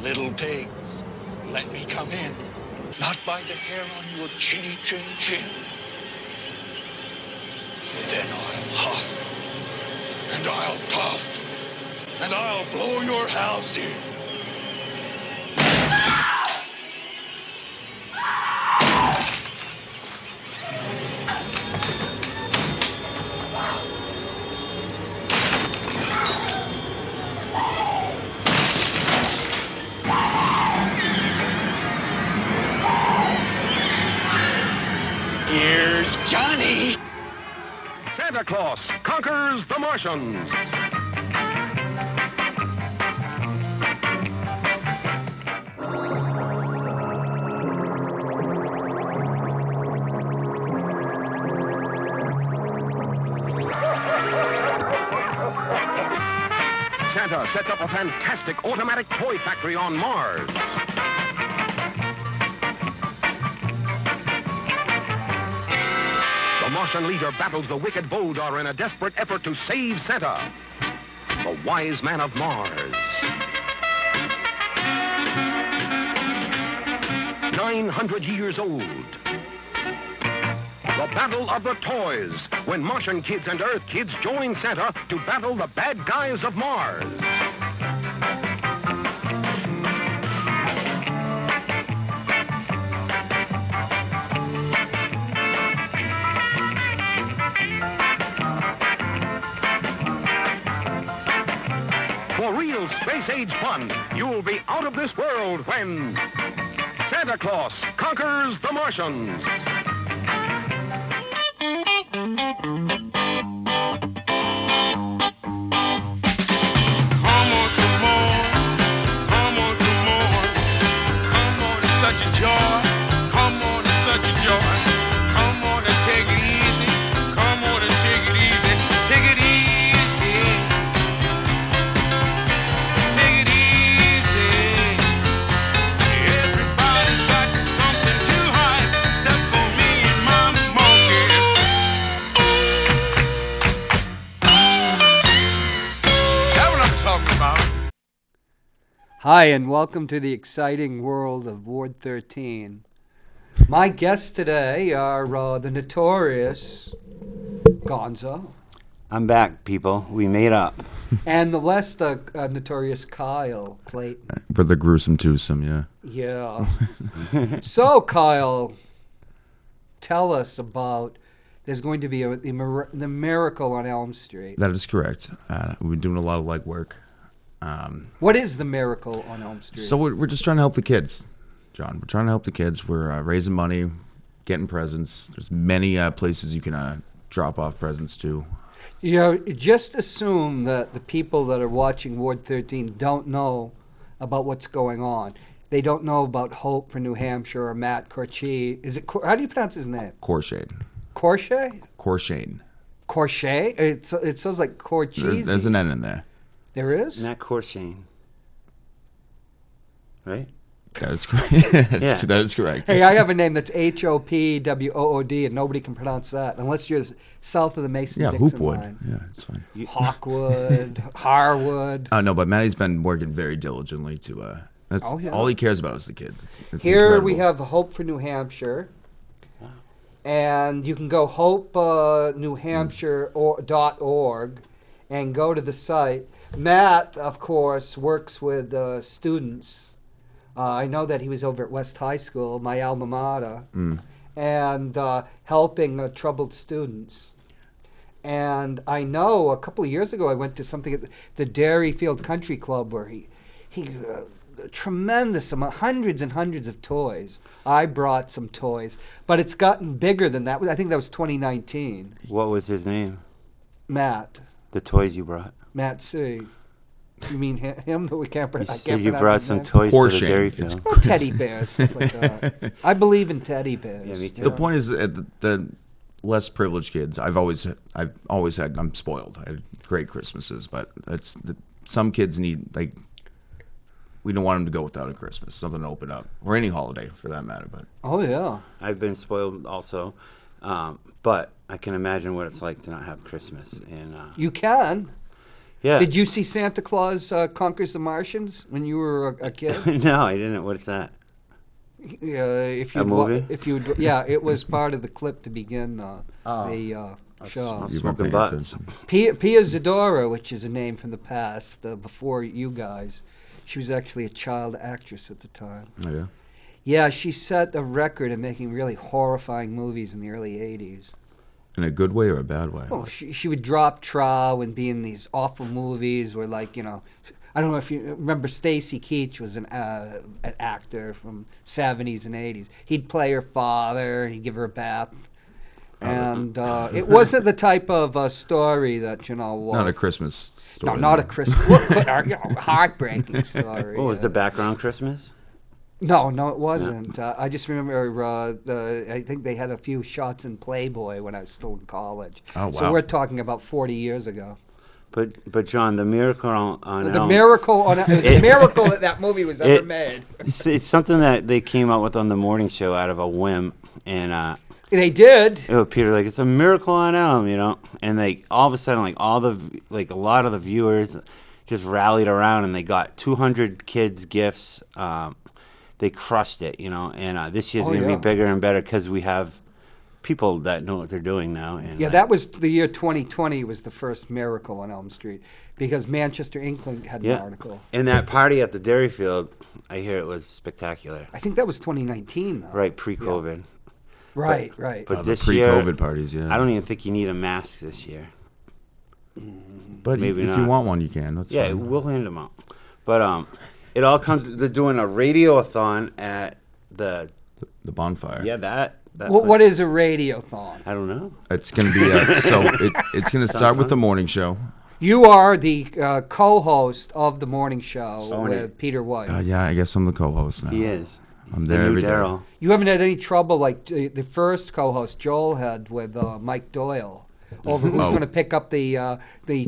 Little pigs, let me come in. Not by the hair on your chinny chin chin. Then I'll huff, and I'll puff, and I'll blow your house in. Here's Johnny. Santa Claus conquers the Martians. Santa sets up a fantastic automatic toy factory on Mars. The Martian leader battles the wicked Voldar in a desperate effort to save Santa, the wise man of Mars. 900 years old. The Battle of the Toys, when Martian kids and Earth kids join Santa to battle the bad guys of Mars. For real space-age fun, you'll be out of this world when Santa Claus conquers the Martians. Hi, and welcome to the exciting world of Ward 13. My guests today are the notorious Gonzo. I'm back, people. We made up. And the less notorious Kyle Clayton. For the gruesome twosome, yeah. Yeah. So, Kyle, tell us about, there's going to be the miracle on Elm Street. That is correct. We've been doing a lot of legwork. What is the miracle on Elm Street? So we're just trying to help the kids, John. We're trying to help the kids. We're raising money, getting presents. There's many places you can drop off presents to. You know, just assume that the people that are watching Ward 13 don't know about what's going on. They don't know about Hope for New Hampshire or Matt Corchie. How do you pronounce his name? Corshade. Corshade? Corshade. Corshade? It sounds like Corchese. There's an N in there. There is? Matt Corshane. Right? That is correct. Yeah. That is correct. Hey, I have a name that's Hopwood, and nobody can pronounce that unless you're south of the Mason-Dixon line. Yeah, it's fine. Hawkwood, Harwood. No, but Matty's been working very diligently to. That's all he cares about is the kids. It's Here incredible. we have Hope for New Hampshire. And you can go hopenewhampshire.org and go to the site. Matt, of course, works with students. I know that he was over at West High School, my alma mater, and helping troubled students. And I know a couple of years ago I went to something at the Dairyfield Country Club where he tremendous amount, hundreds and hundreds of toys. I brought some toys, but it's gotten bigger than that. I think that was 2019. What was his name? Matt. The toys you brought. Matt C. You mean him that we can't pronounce? You said you brought some toys to the Dairyfield. Oh, teddy bears, stuff like that. I believe in teddy bears. Yeah, me too. The point is, less privileged kids. I'm spoiled. I had great Christmases, but some kids need, like, we don't want them to go without a Christmas, something to open up, or any holiday for that matter. But Oh yeah. I've been spoiled also, but I can imagine what it's like to not have Christmas. And You can. yeah. Did you see Santa Claus Conquers the Martians when you were a kid? No, I didn't. What's that? If A movie? Yeah, it was part of the clip to begin the show. you weren't Smoking paying butts. attention. Pia Zadora, which is a name from the past, before you guys, she was actually a child actress at the time. Oh, yeah. Yeah, she set a record in making really horrifying movies in the early 80s. In a good way or a bad way? Oh, she would drop trow and be in these awful movies where, like, I don't know if you remember Stacy Keach was an actor from 70s and 80s. He'd play her father and he'd give her a bath. And it wasn't the type of story that, Not a Christmas story. no, not a Christmas, heartbreaking story. What was the background Christmas? No, it wasn't. I just remember I think they had a few shots in Playboy when I was still in college. Oh, wow. So we're talking about 40 years ago. But John, the miracle on The Elm, miracle it was a miracle that that movie was ever made. it's something that they came up with on the morning show out of a whim, and They did. Peter, like, it's a miracle on Elm, and they all of a sudden, like, a lot of the viewers just rallied around, and they got 200 kids gifts. They crushed it, and this year's going to be bigger and better because we have people that know what they're doing now. And Yeah, that was the year 2020 was the first miracle on Elm Street because Manchester Inkling had an article. And that party at the dairy field, I hear it was spectacular. I think that was 2019 though. Right, pre-COVID. Right. But The this year, pre-COVID parties, yeah. I don't even think you need a mask this year. But maybe if not. you want one, you can. That's Yeah, fine. we'll hand them out. But it all comes. They're doing a radio-a-thon at the The bonfire. that. What is a radiothon? I don't know. It's going to be it's going to start with the morning show. You are the co-host of the morning show Own with it. Peter White. Yeah, I guess I'm the co-host now. He is. I'm He's there the new every day. Daryl. You haven't had any trouble like the first co-host Joel had with Mike Doyle over who's going to pick up the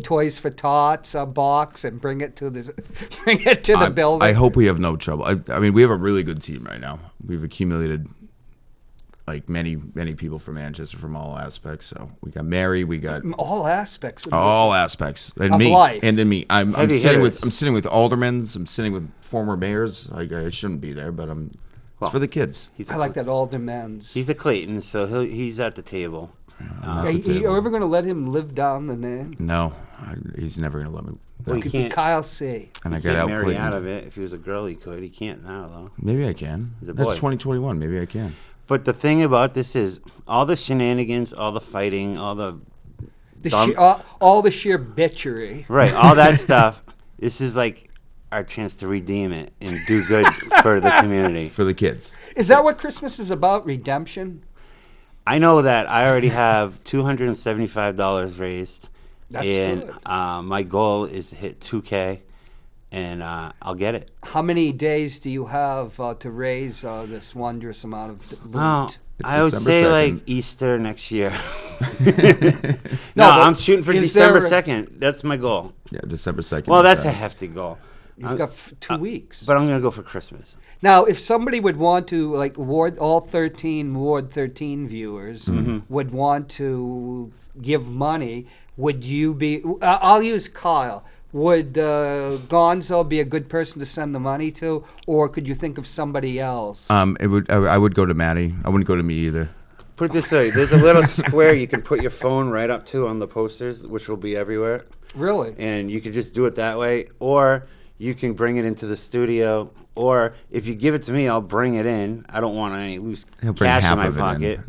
Toys for Tots box and bring it to the building. I hope we have no trouble. I mean, we have a really good team right now. We've accumulated like many people from Manchester from all aspects. So we got Mary, we got all aspects. all aspects, and Of me, life. and then me. I'm Heavy sitting hitters. with aldermans. I'm sitting with former mayors. Like I shouldn't be there, but it's for the kids. I like that Alderman's. He's a Clayton, so he's at the table. Are you ever going to let him live down the name? No, he's never gonna let me. Well, he Could be can't. Kyle C. And I He got can't out marry Clayton. out of it. If he was a girl, he could. He can't now, though. Maybe I can. He's a That's boy. 2021. Maybe I can. But the thing about this is all the shenanigans, all the fighting, all the All the sheer bitchery. right, all that stuff. This is like our chance to redeem it and do good for the community. For the kids. Is that what Christmas is about? Redemption? I know that I already have $275 raised. That's and good. My goal is to hit 2K, and I'll get it. How many days do you have to raise this wondrous amount of loot? Well, It's I would December say 2nd. like Easter next year. No, but I'm shooting for is December there 2nd. That's my goal. Yeah, December 2nd. Well, that's a Saturday. hefty goal. You've got 2 weeks. But I'm going to go for Christmas. Now, if somebody would want to, like, all 13 Ward 13 viewers would want to give money, would you be... I'll use Kyle. Would Gonzo be a good person to send the money to, or could you think of somebody else? I would go to Maddie. I wouldn't go to me either. Put it this way. There's a little square you can put your phone right up to on the posters, which will be everywhere. Really? And you can just do it that way. Or you can bring it into the studio. Or if you give it to me, I'll bring it in. I don't want any loose He'll bring cash in half my of it in. pocket.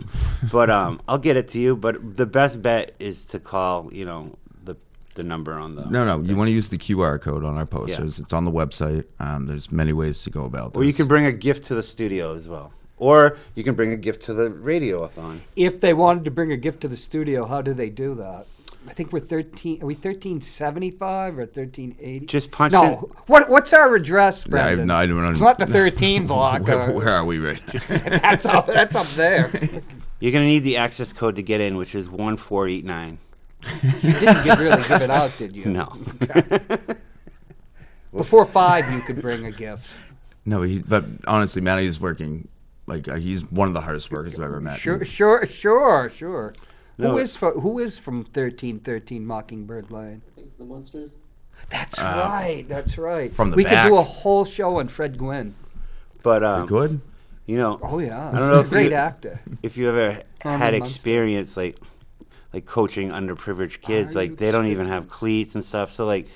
But I'll get it to you. But the best bet is to call, the number on the... No, you want to use the QR code on our posters. It's on the website. There's many ways to go about this. Or you can bring a gift to the studio as well. Or you can bring a gift to the radio-a-thon. If they wanted to bring a gift to the studio, how do they do that? I think we're 13. Are we 1375 or 1380? Just punch No. What's our address, Brendan? I don't know. It's not the 13 block. Where are we right now? That's up there. You're gonna need the access code to get in, which is 1489. You didn't really give it out, did you? No. Before 5, you could bring a gift. No, but honestly, Matty's working. Like he's one of the hardest workers I've ever met. Sure. No. Who is from 1313 Mockingbird Lane? I think it's the Munsters. That's right. That's right. From the we back. could do a whole show on Fred Gwynn. But You're good. you know, Oh yeah, I don't know he's a if great you- actor. if you ever Herman had Munster. experience like coaching underprivileged kids, Are like you they don't even have cleats and stuff. So like,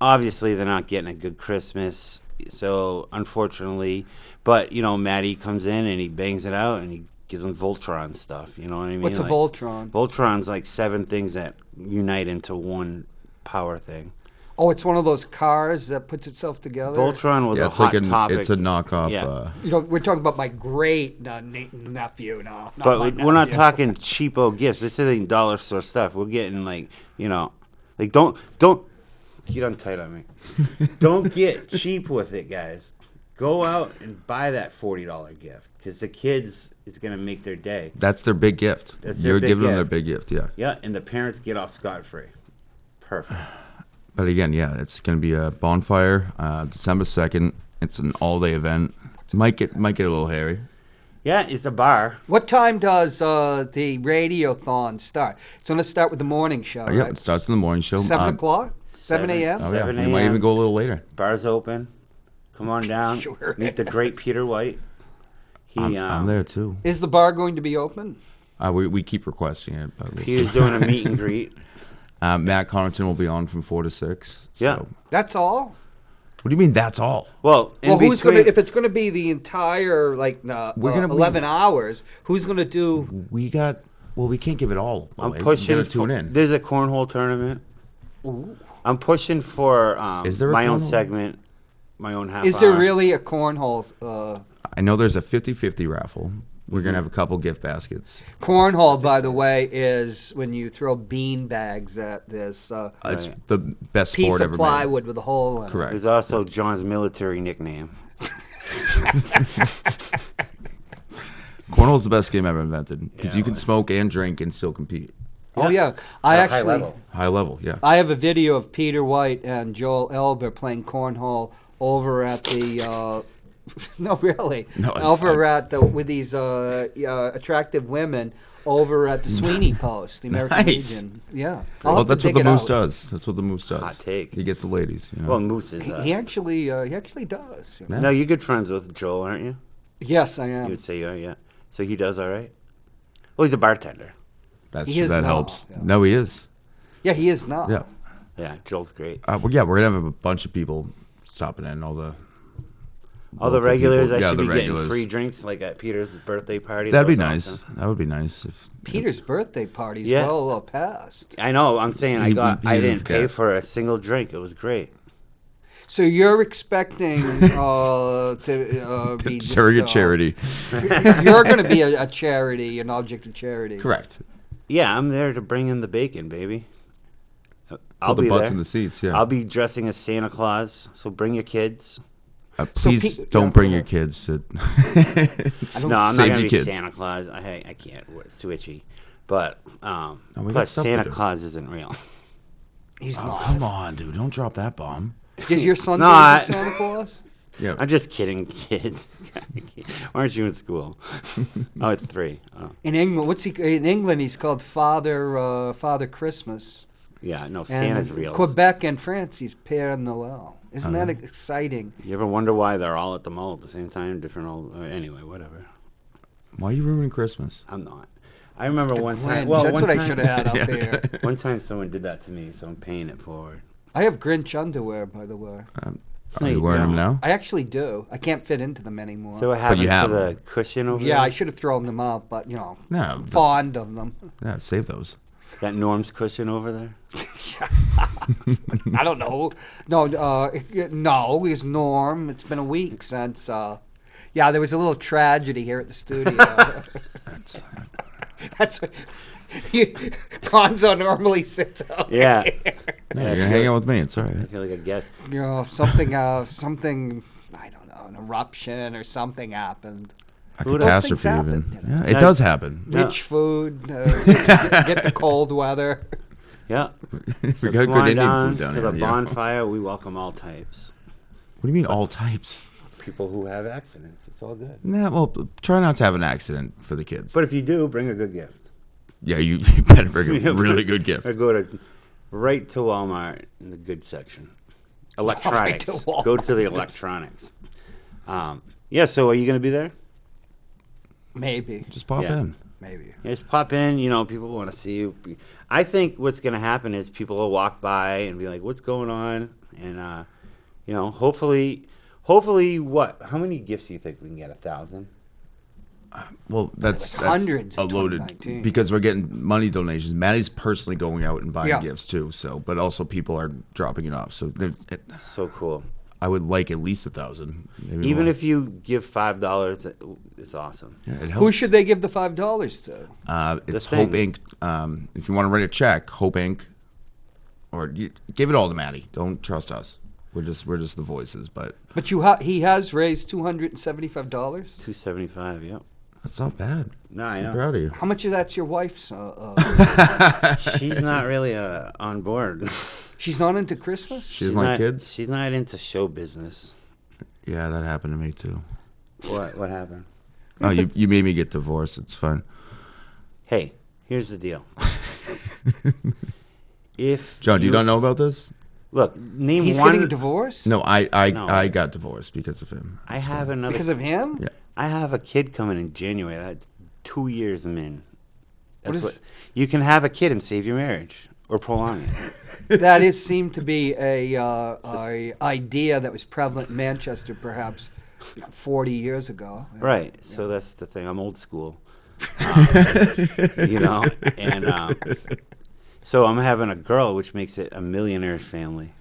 obviously they're not getting a good Christmas. So unfortunately, but you know, Matty comes in and he bangs it out and he gives them Voltron stuff. You know what I mean? What's a Like, Voltron? Voltron's like 7 things that unite into one power thing. Oh, it's one of those cars that puts itself together. Voltron was Yeah, a it's hot like topic. it's a knockoff. Yeah. You know, we're talking about my great nephew. No, not But my we're not nephew. talking cheapo gifts. This isn't dollar store stuff. We're getting like, you know, like don't get untight on me. Don't get cheap with it, guys. Go out and buy that $40 gift because the kids is gonna make their day. That's their big gift. That's their You're big giving them their gift. big gift, yeah. Yeah, and the parents get off scot-free. Perfect. But again, yeah, it's going to be a bonfire, December 2nd. It's an all-day event. It might get a little hairy. Yeah, it's a bar. What time does the radiothon start? It's going to start with the morning show, Yeah, right? it starts in the morning show. 7 o'clock? 7 a.m.? Oh, yeah. 7 We might a.m. even go a little later. Bar's open. Come on down. Sure. Meet the great Peter White. I'm there too. Is the bar going to be open? We keep requesting it. But we'll He was see. doing a meet and greet. Matt Connaughton will be on from 4 to 6. Yeah. So. That's all? What do you mean that's all? Well, Well, in who's going between- to, if it's going to be the entire, like, We're gonna- 11 hours, who's going to do, We can't give it all I'm away. pushing. You gotta tune in. There's a cornhole tournament. I'm pushing for Is there a my own cornhole? segment, my own half. is there hour. really a cornhole? I know there's a 50-50 raffle. We're going to have a couple gift baskets. Cornhole, by the way, is when you throw bean bags at this It's Right. the best piece sport of ever plywood with a hole in it. Correct. There's also John's military nickname. Cornhole's the best game ever invented because Yeah, you can like- smoke and drink and still compete. Oh, yeah. I High actually, level. High level, yeah. I have a video of Peter White and Joel Elber playing cornhole over at the. No, really. No, over at the, with these attractive women over at the Sweeney Post, the American Nice. Legion. Yeah. Well, I'll have to that's what dig the it moose out. does. That's what the moose does. Hot take. He gets the ladies. You know? Well, Moose is. He actually does. you know. Yeah. No, you're good friends with Joel, aren't you? Yes, I You am. would say you are, yeah. So he does all right. Well, he's a bartender. He is that now, helps. yeah. No, he is. Yeah, he is now. Yeah. Yeah, Joel's great. Well, yeah, we're gonna have a bunch of people stopping in. All the All the local regulars, people. I Yeah, should the be regulars. getting free drinks like at Peter's birthday party. That'd be That was nice. awesome. That would be nice. If, Peter's birthday party's Yeah. well past. I know. I'm saying I He I doesn't didn't pay forget. for a single drink. It was great. So you're expecting to be just, Surrogate charity. You're going to be a charity, an object of charity. Correct. Yeah, I'm there to bring in the bacon, baby. I'll Put the be butts there. in the seats. Yeah. I'll be dressing as Santa Claus, so bring your kids. So please Pe- don't yeah, bring go your ahead. kids to. No, I'm not Save gonna your be kids. Santa Claus. I can't. It's too itchy. But we got plus stuff to Santa do. Claus isn't real. He's Oh, not. come on, dude! Don't drop that bomb. Is your son Not. going to be Santa Claus? Yeah. I'm just kidding, kids. Why aren't you in school? Oh, it's 3. Oh. In England, in England? He's called Father Christmas. Yeah, no, And Santa's real. Quebec and France, he's Père Noël. Isn't that exciting? You ever wonder why they're all at the mall at the same time? Different old. Anyway, whatever. Why are you ruining Christmas? I'm not. I remember one time. Grinch, Well, that's one what I time- should have had up here. One time someone did that to me, so I'm paying it forward. I have Grinch underwear, by the way. Are you you wearing them don't. now? I actually do. I can't fit into them anymore. So what happened you to have the them. cushion over yeah, there? I should have thrown them out, but No, I'm fond of them. yeah, save those. That Norm's cushion over there? I don't know. No, it's Norm. It's been a week since. Yeah, there was a little tragedy here at the studio. That's what Gonzo normally sits out. Yeah. No, you're gonna hang out with me. It's all I right. feel like a guest. You know, something. I don't know, an eruption or something happened. a Who'd- Those things catastrophe even. happen, you know. Yeah, it does happen. Yeah. Rich food, get the cold weather. Yeah. We So got come good on Indian food down to here. the yeah. bonfire. We welcome all types. What do you mean all types? People who have accidents. It's all good. Nah, well, try not to have an accident for the kids. But if you do, bring a good gift. Yeah, you better bring a really good gift. Or go right to Walmart in the good section. Electronics. to Walmart. Go to the electronics. Yeah, so are you going to be there? Maybe, Just pop Yeah. in. maybe. Yeah, just pop in. You know, people want to see you. I think what's going to happen is people will walk by and be like, what's going on? And, you know, hopefully, what? How many gifts do you think we can get? 1,000? Well, that's hundreds a in loaded 2019. because we're getting money donations. Maddie's personally going out and buying Yeah. gifts too. So, but also people are dropping it off. So So cool. I would like at least 1,000. maybe Even more. if you give $5, it's awesome. Yeah, it Who helps. should they give the $5 to? It's thing. Hope Inc. If you want to write a check, Hope Inc. Or give it all to Maddie. Don't trust us. We're just the voices. But But he has raised $275. $275, yep. that's not bad. No, I I'm know. proud of you. How much of that's your wife's? She's not really on board. She's not into Christmas. She doesn't like not, kids. She's not into show business. Yeah, that happened to me too. What happened? Oh, you made me get divorced. It's fun. Hey, here's the deal. If John, do you not know about this? Look, name He's one. getting divorced No, I No. got divorced because of him. I have another. because of him. Yeah. I have a kid coming in January. That's 2 years I'm in. That's is- what you can have a kid and save your marriage or prolong it. That is seemed to be a idea that was prevalent in Manchester, perhaps 40 years ago. Right. So that's the thing. I'm old school. You know, and so I'm having a girl, which makes it a millionaire's family.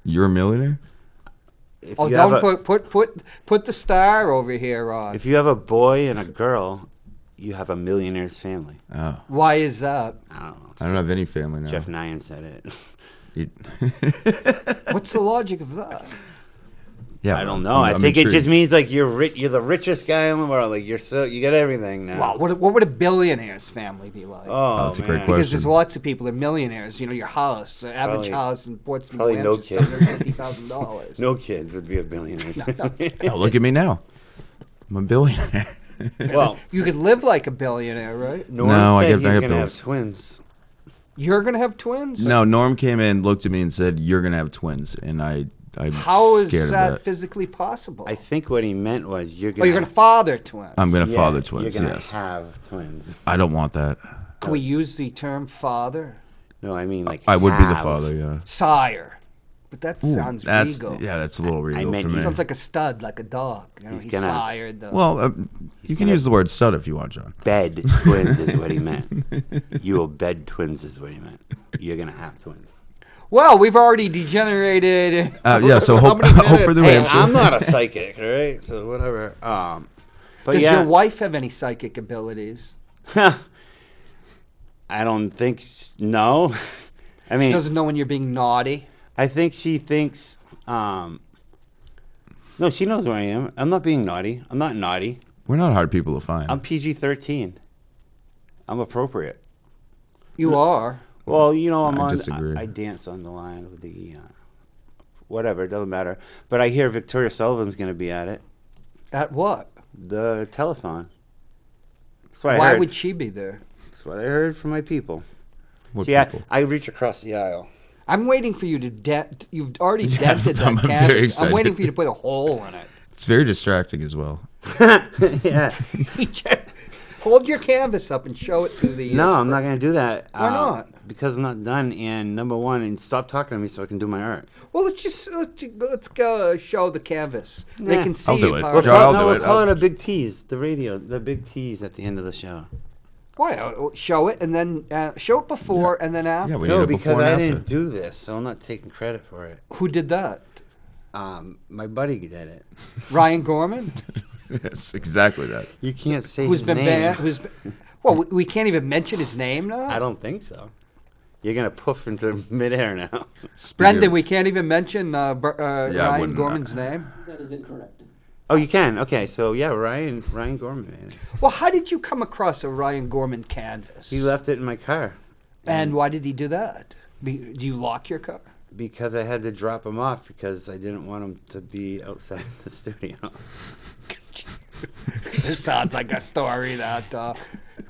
You're a millionaire? If Oh, you have don't put the star over here, Rod. If you have a boy and a girl, you have a millionaire's family. Oh, Why is that? I don't know. I don't have any family now. Jeff Nyan said it. You- What's the logic of that? yeah, I don't know. I I'm think it just intrigued. means like you're rich. You're the richest guy in the world. Like you got everything now. Wow, what would a billionaire's family be like? Oh, that's a great man. question. Because there's lots of people that are millionaires. You know, your house, the average Probably- house in Portsmouth, probably no is kids. $750,000. No kids would be a billionaire's family. Oh, look at me now. I'm a billionaire. Well, You could live like a billionaire, right? Norm No, I said get- he's I get gonna have bills. twins. You're gonna have twins. No, Norm came in, looked at me, and said, "You're gonna have twins," and I'm How is scared of that that. physically possible? I think what he meant was you're Oh, gonna. you're gonna father twins. I'm gonna yeah, father twins. You're gonna Yes, have twins. I don't want that. Can we use the term father? No, I mean like I would be the have. father. Yeah. Sire. But that Ooh, sounds that's regal. yeah, that's a little regal meant for he's- me. Sounds like a stud, like a dog. You know, He's he gonna- sired the. Well, you can gonna- use the word stud if you want, John. Bed twins is what he meant. You will bed twins is what he meant. You're gonna have twins. Well, we've already degenerated. Yeah, so How hope- many hope for the minutes? Hey, answer. I'm not a psychic, all right? So whatever. But Does yeah, your wife have any psychic abilities? I don't think no. I She mean, doesn't know when you're being naughty. I think she thinks. No, she knows where I am. I'm not being naughty. I'm not naughty. We're not hard people to find. I'm PG-13. I'm appropriate. You are. Well, you know, I disagree. I dance on the line with the. Whatever, it doesn't matter. But I hear Victoria Sullivan's going to be at it. At what? The telethon. That's what I Why heard. would she be there? That's what I heard from my people. What See, people? I reach across the aisle. I'm waiting for you to dent. You've already dented I'm that very canvas. I'm excited. waiting for you to put a hole in it. It's very distracting as well. Yeah. Hold your canvas up and show it to the. No, I'm not going to do that. Why not? Because I'm not done. And number one, and stop talking to me so I can do my art. Well, let's go show the canvas. They Nah. can see I'll do you. it. Power. John, I'll do we'll it. call I'll- it a big tease. The radio, the big tease at the end of the show. Why? Show it and then show it before and then after. Yeah, we No, need it because before I and didn't after. do this, so I'm not taking credit for it. Who did that? My buddy did it. Ryan Gorman, Yes, exactly that. You can't say who's his been name. banned. Well, we can't even mention his name now. I don't think so. You're gonna poof into midair now. Brendan, we can't even mention Ryan wouldn't, Gorman's name. That is incorrect. Oh, you can. Okay, so yeah, Ryan Gorman made it. Well, how did you come across a Ryan Gorman canvas? He left it in my car. And why did he do that? Do you lock your car? Because I had to drop him off because I didn't want him to be outside the studio. This sounds like a story that.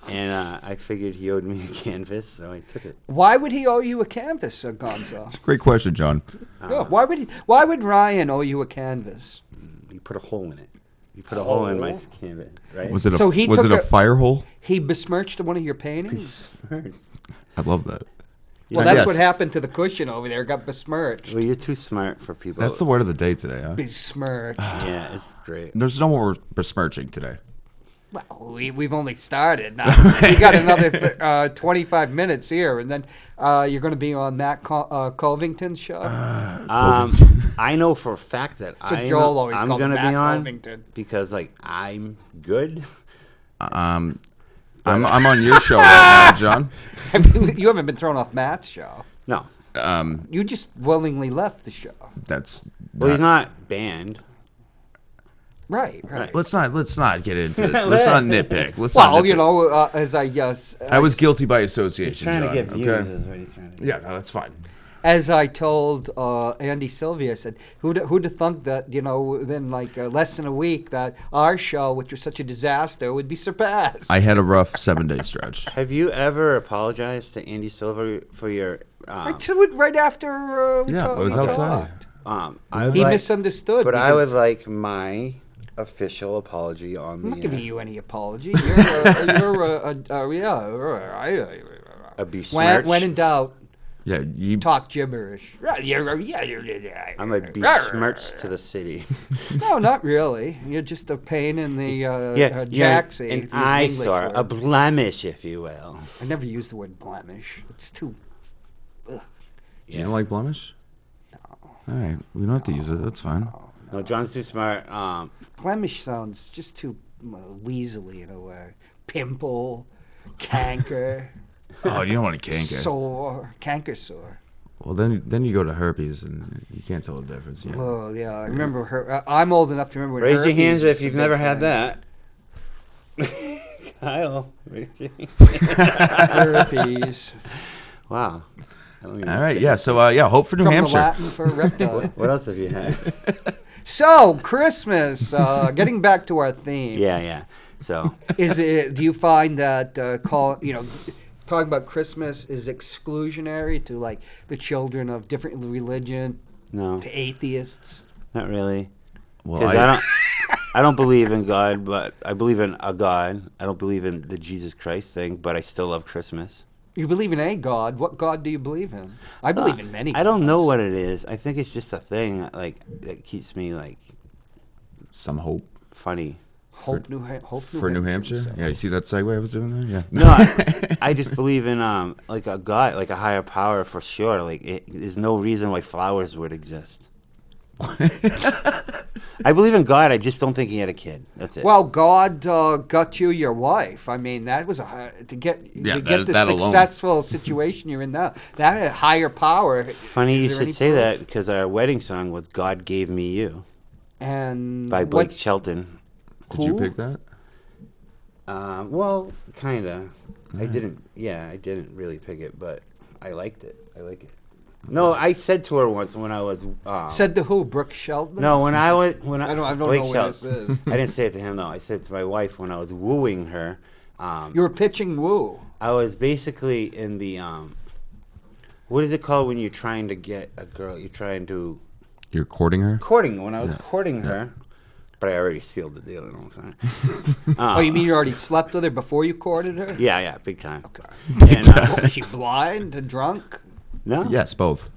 And I figured he owed me a canvas, so I took it. Why would he owe you a canvas, Gonzo? It's a great question, John. Yeah, why would Ryan owe you a canvas? He put a hole in it. He put a hole in my canvas, right? Was it So he was took it a a- fire hole? He besmirched one of your paintings? I love that. Well, that's Yes. what happened to the cushion over there. It got besmirched. Well, you're too smart for people. That's the word of the day today, huh? Besmirched. Yeah, it's great. There's no more besmirching today. Well, we've only started. Now, we got another 25 minutes here, and then you're going to be on Matt Covington's show. I know for a fact that So Joel always I'm called gonna Matt be on Covington. because like I'm good. I'm on your show right now, John. I mean, you haven't been thrown off Matt's show. No, You just willingly left the show. That's well, he's not banned. Right. Let's not get into it. Let's not nitpick. Let's Well, not you nitpick. know, as I guess, I was guilty by association. He's trying to John, get views. okay? Is what he's trying to do. Yeah, no, that's fine. as I told Andy Sylvia, I said, who'd have thunk that, within like less than a week that our show, which was such a disaster, would be surpassed. I had a rough 7-day stretch. Have you ever apologized to Andy Silver for your? I did it right after we Yeah, talked. I was we outside. talked. I would He like- misunderstood. But I would because like my official apology on I'm not the giving you any apology. You're a besmirch. when in doubt, Yeah, you. talk gibberish. I'm a besmirch to the city. No, not really. You're just a pain in the You're jacksie. an Use an English eyesore, word. a blemish, if you will. I never use the word blemish. It's too. You don't like blemish? No. All right, we don't have to use it. That's fine. No, John's too smart. Blemish sounds just too weaselly in a way. Pimple, canker, Oh, you don't want to canker. sore, canker sore. Well, then you go to herpes, and you can't tell the difference. Yeah. Oh yeah, I remember her. I'm old enough to remember. When Raise your herpes hands was if the you've big never had thing. that. Kyle. raise your hand. Herpes. Wow. I don't even All right, say- yeah. So Hope for New From the Hampshire. Latin for reptile. What else have you had? So Christmas. Getting back to our theme. Yeah. So Is it? Do you find that talking about Christmas is exclusionary to like the children of different religion, no, to atheists? not really. Well, 'Cause I don't believe in God, but I believe in a God. I don't believe in the Jesus Christ thing, but I still love Christmas. You believe in a God. What God do you believe in? I believe in many. I don't know gods. what it is. I think it's just a thing that keeps me like some hope funny. Hope New for New Hampshire. Yeah, you see that segue I was doing there? Yeah. No, I just believe in like a God, like a higher power for sure. Like there's no reason why flowers would exist. I believe in God. I just don't think he had a kid. That's it. Well, God got you your wife. I mean, that was to get the that alone. successful situation you're in now. That had higher power. Funny Is you there should any say proof? that because our wedding song was "God Gave Me You" And by Blake what? Shelton. Did you Who? pick that? Well, kinda. I didn't. Yeah, I didn't really pick it, but I liked it. I like it. No, I said to her once when I was. Said to who? Brooke Shelton? No, when I was I don't know Blake where Shelton. this is. I didn't say it to him though. I said it to my wife when I was wooing her. You were pitching woo. I was basically in the what is it called when you're trying to get a girl? You're trying to You're courting her? courting. When I was courting her, but I already sealed the deal. You know what I'm saying? Oh, you mean you already slept with her before you courted her? Yeah, big time. Okay. And, Was she blind and drunk? no, Yes, both.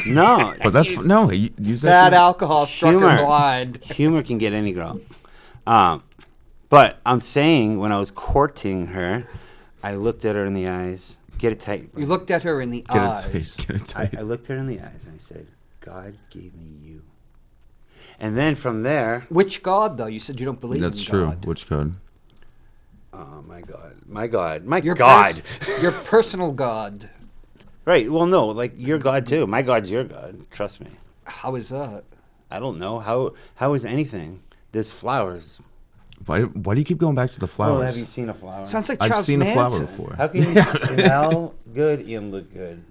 no. But that's no. Use that. Bad too. alcohol struck her Humor. blind. Humor can get any girl. But I'm saying when I was courting her, I looked at her in the eyes. Get it tight. You looked at her in the Get it eyes. tight. Get it tight. I looked her in the eyes and I said, "God gave me you." And then from there, Which God, though? You said you don't believe That's in true. God. Which God? oh my God, my Your God. your personal God. Right. Well, no, like your God too. My God's your God. Trust me. How is that? I don't know how is anything. There's flowers. Why do you keep going back to the flowers? Well, have you seen a flower? Sounds like I've Charles seen Manson. a flower before. How can you smell good and look good?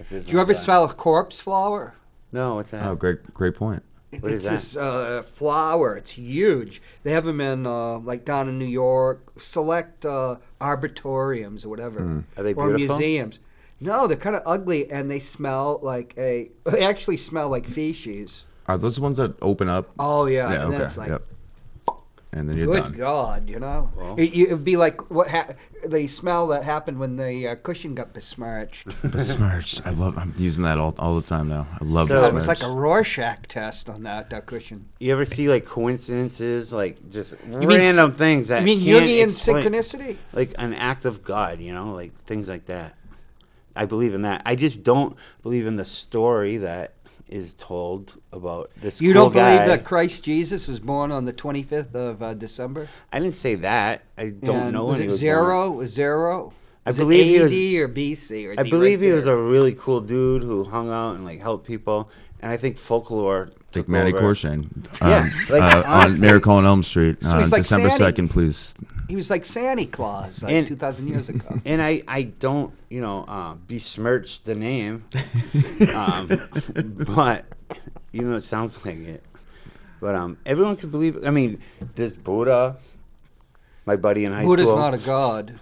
Do you ever smell a corpse flower? No, what's that? Oh, great point. What is It's this flower. It's huge. They have them in like down in New York, select arboretoriums or whatever, Are they or beautiful? museums. No, they're kind of ugly, and they smell like they actually smell like feces. Are those the ones that open up? Oh yeah, Yeah, and then okay. it's like, Yep. And then you're good done. God, you know, Well. it'd be like the smell that happened when the cushion got besmirched. Besmirched. I'm using that all the time now. I love So- It besmirched. was like a Rorschach test on that cushion. You ever see like coincidences, like just mean random things that You mean can't Jungian explain, synchronicity? like an act of God, you know, like things like that. I believe in that. I just don't believe in the story that is told about this. You cool don't believe guy. that Christ Jesus was born on the 25th of December? I didn't say that. I don't And know was when it he was zero? born. Was zero? I Was believe he it was- AD or BC? Or is I he believe right he was there? a really cool dude who hung out and like helped people. And I think folklore Like took Matty over. Corshane. Yeah, like, on honestly. Miracle on Elm Street. So he's like December Sandy. 2nd, please. He was like Santa Claus, like And- 2,000 years ago. And I don't, besmirch the name, but even though it sounds like it. But everyone could believe. I mean, there's Buddha. My buddy in high Buddha's school. not a god.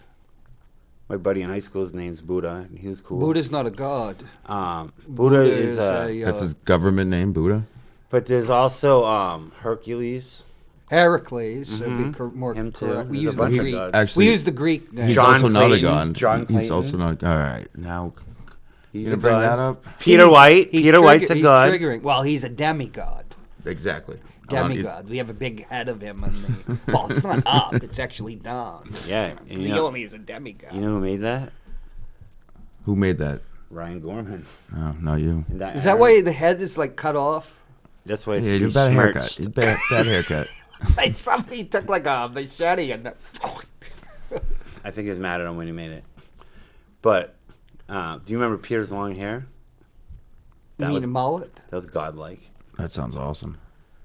My buddy in high school's name's Buddha. And he was cool. Buddha's not a god. Buddha is That's his government name, Buddha. but there's also Hercules. Heracles. Would be more Him too. correct. We There's use a the bunch of Greek. gods. Actually, We use the Greek name. he's John also not a Clayton. god. John He's Clayton. also not. All right, now He's you a gonna bring god. that up? Peter White. Peter White's a he's god. Triggering. Well, he's a demigod. Exactly. Demigod. We have a big head of him on the. Well, it's not up. It's actually down. Yeah. And He you know, only is a demigod. you know who made that? Who made that? Ryan Gorman. Oh, not you. And Is that why the head is like cut off? That's why it's Yeah, you bad haircut. besmirched. You bad haircut. It's like somebody took like a machete and. I think he was mad at him when he made it. But do you remember Peter's long hair? You That mean was- a mullet? That was godlike. That sounds awesome.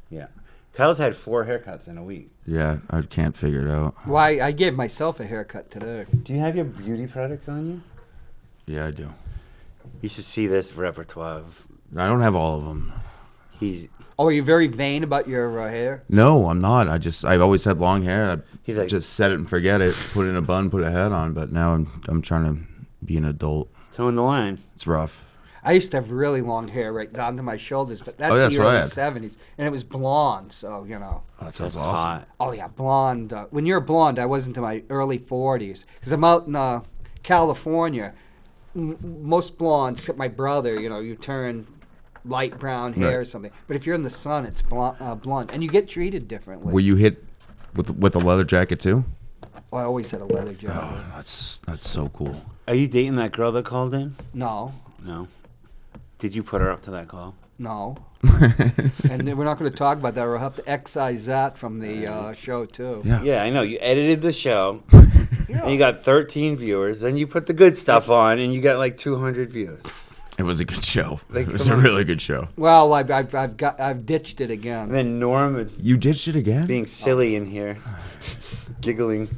Yeah. Kyle's had 4 haircuts in a week. Yeah, I can't figure it out. Why? I gave myself a haircut today. Do you have your beauty products on you? Yeah, I do. You should see this repertoire. I don't have all of them. He's Oh, are you very vain about your hair? No, I'm not. I've always had long hair. He's like- just set it and forget it. Put it in a bun, put a hat on. But now I'm trying to be an adult. towing the line. It's rough. I used to have really long hair right down to my shoulders, but that's, that's the what I early had. '70s, and it was blonde. So you know. Oh, that sounds That's awesome. hot. Oh yeah, blonde. When you're blonde, I was into my early 40s because I'm out in California. Most blondes, except my brother, you turn light brown hair or Right. something. But if you're in the sun, it's blonde, and you get treated differently. Were you hit with a leather jacket too? Oh, I always had a leather jacket. Oh, that's so cool. Are you dating that girl that called in? No, No. Did you put her up to that call? no. And then we're not going to talk about that, or we'll have to excise that from the show too. Yeah. Yeah, I know. You edited the show, Yeah. and you got 13 viewers. Then you put the good stuff on, and you got like 200 views. It was a good show. Like, It was come a on. really good show. Well, I've ditched it again. And then Norm is You ditched it again? being silly in here, giggling.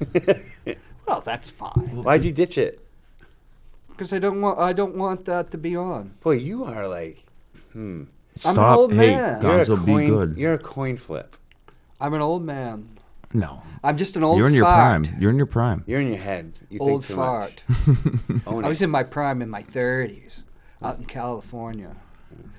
Well, that's fine Why'd you ditch it? because I don't want that to be on. Boy, you are like, Stop. I'm an old Hey, man. Gonzo, be good. You're a coin flip. I'm an old man. No. I'm just an old You're in your fart. prime. You're in your prime. You're in your head. You Old think too much. fart. Own I it. was in my prime in my 30s out in California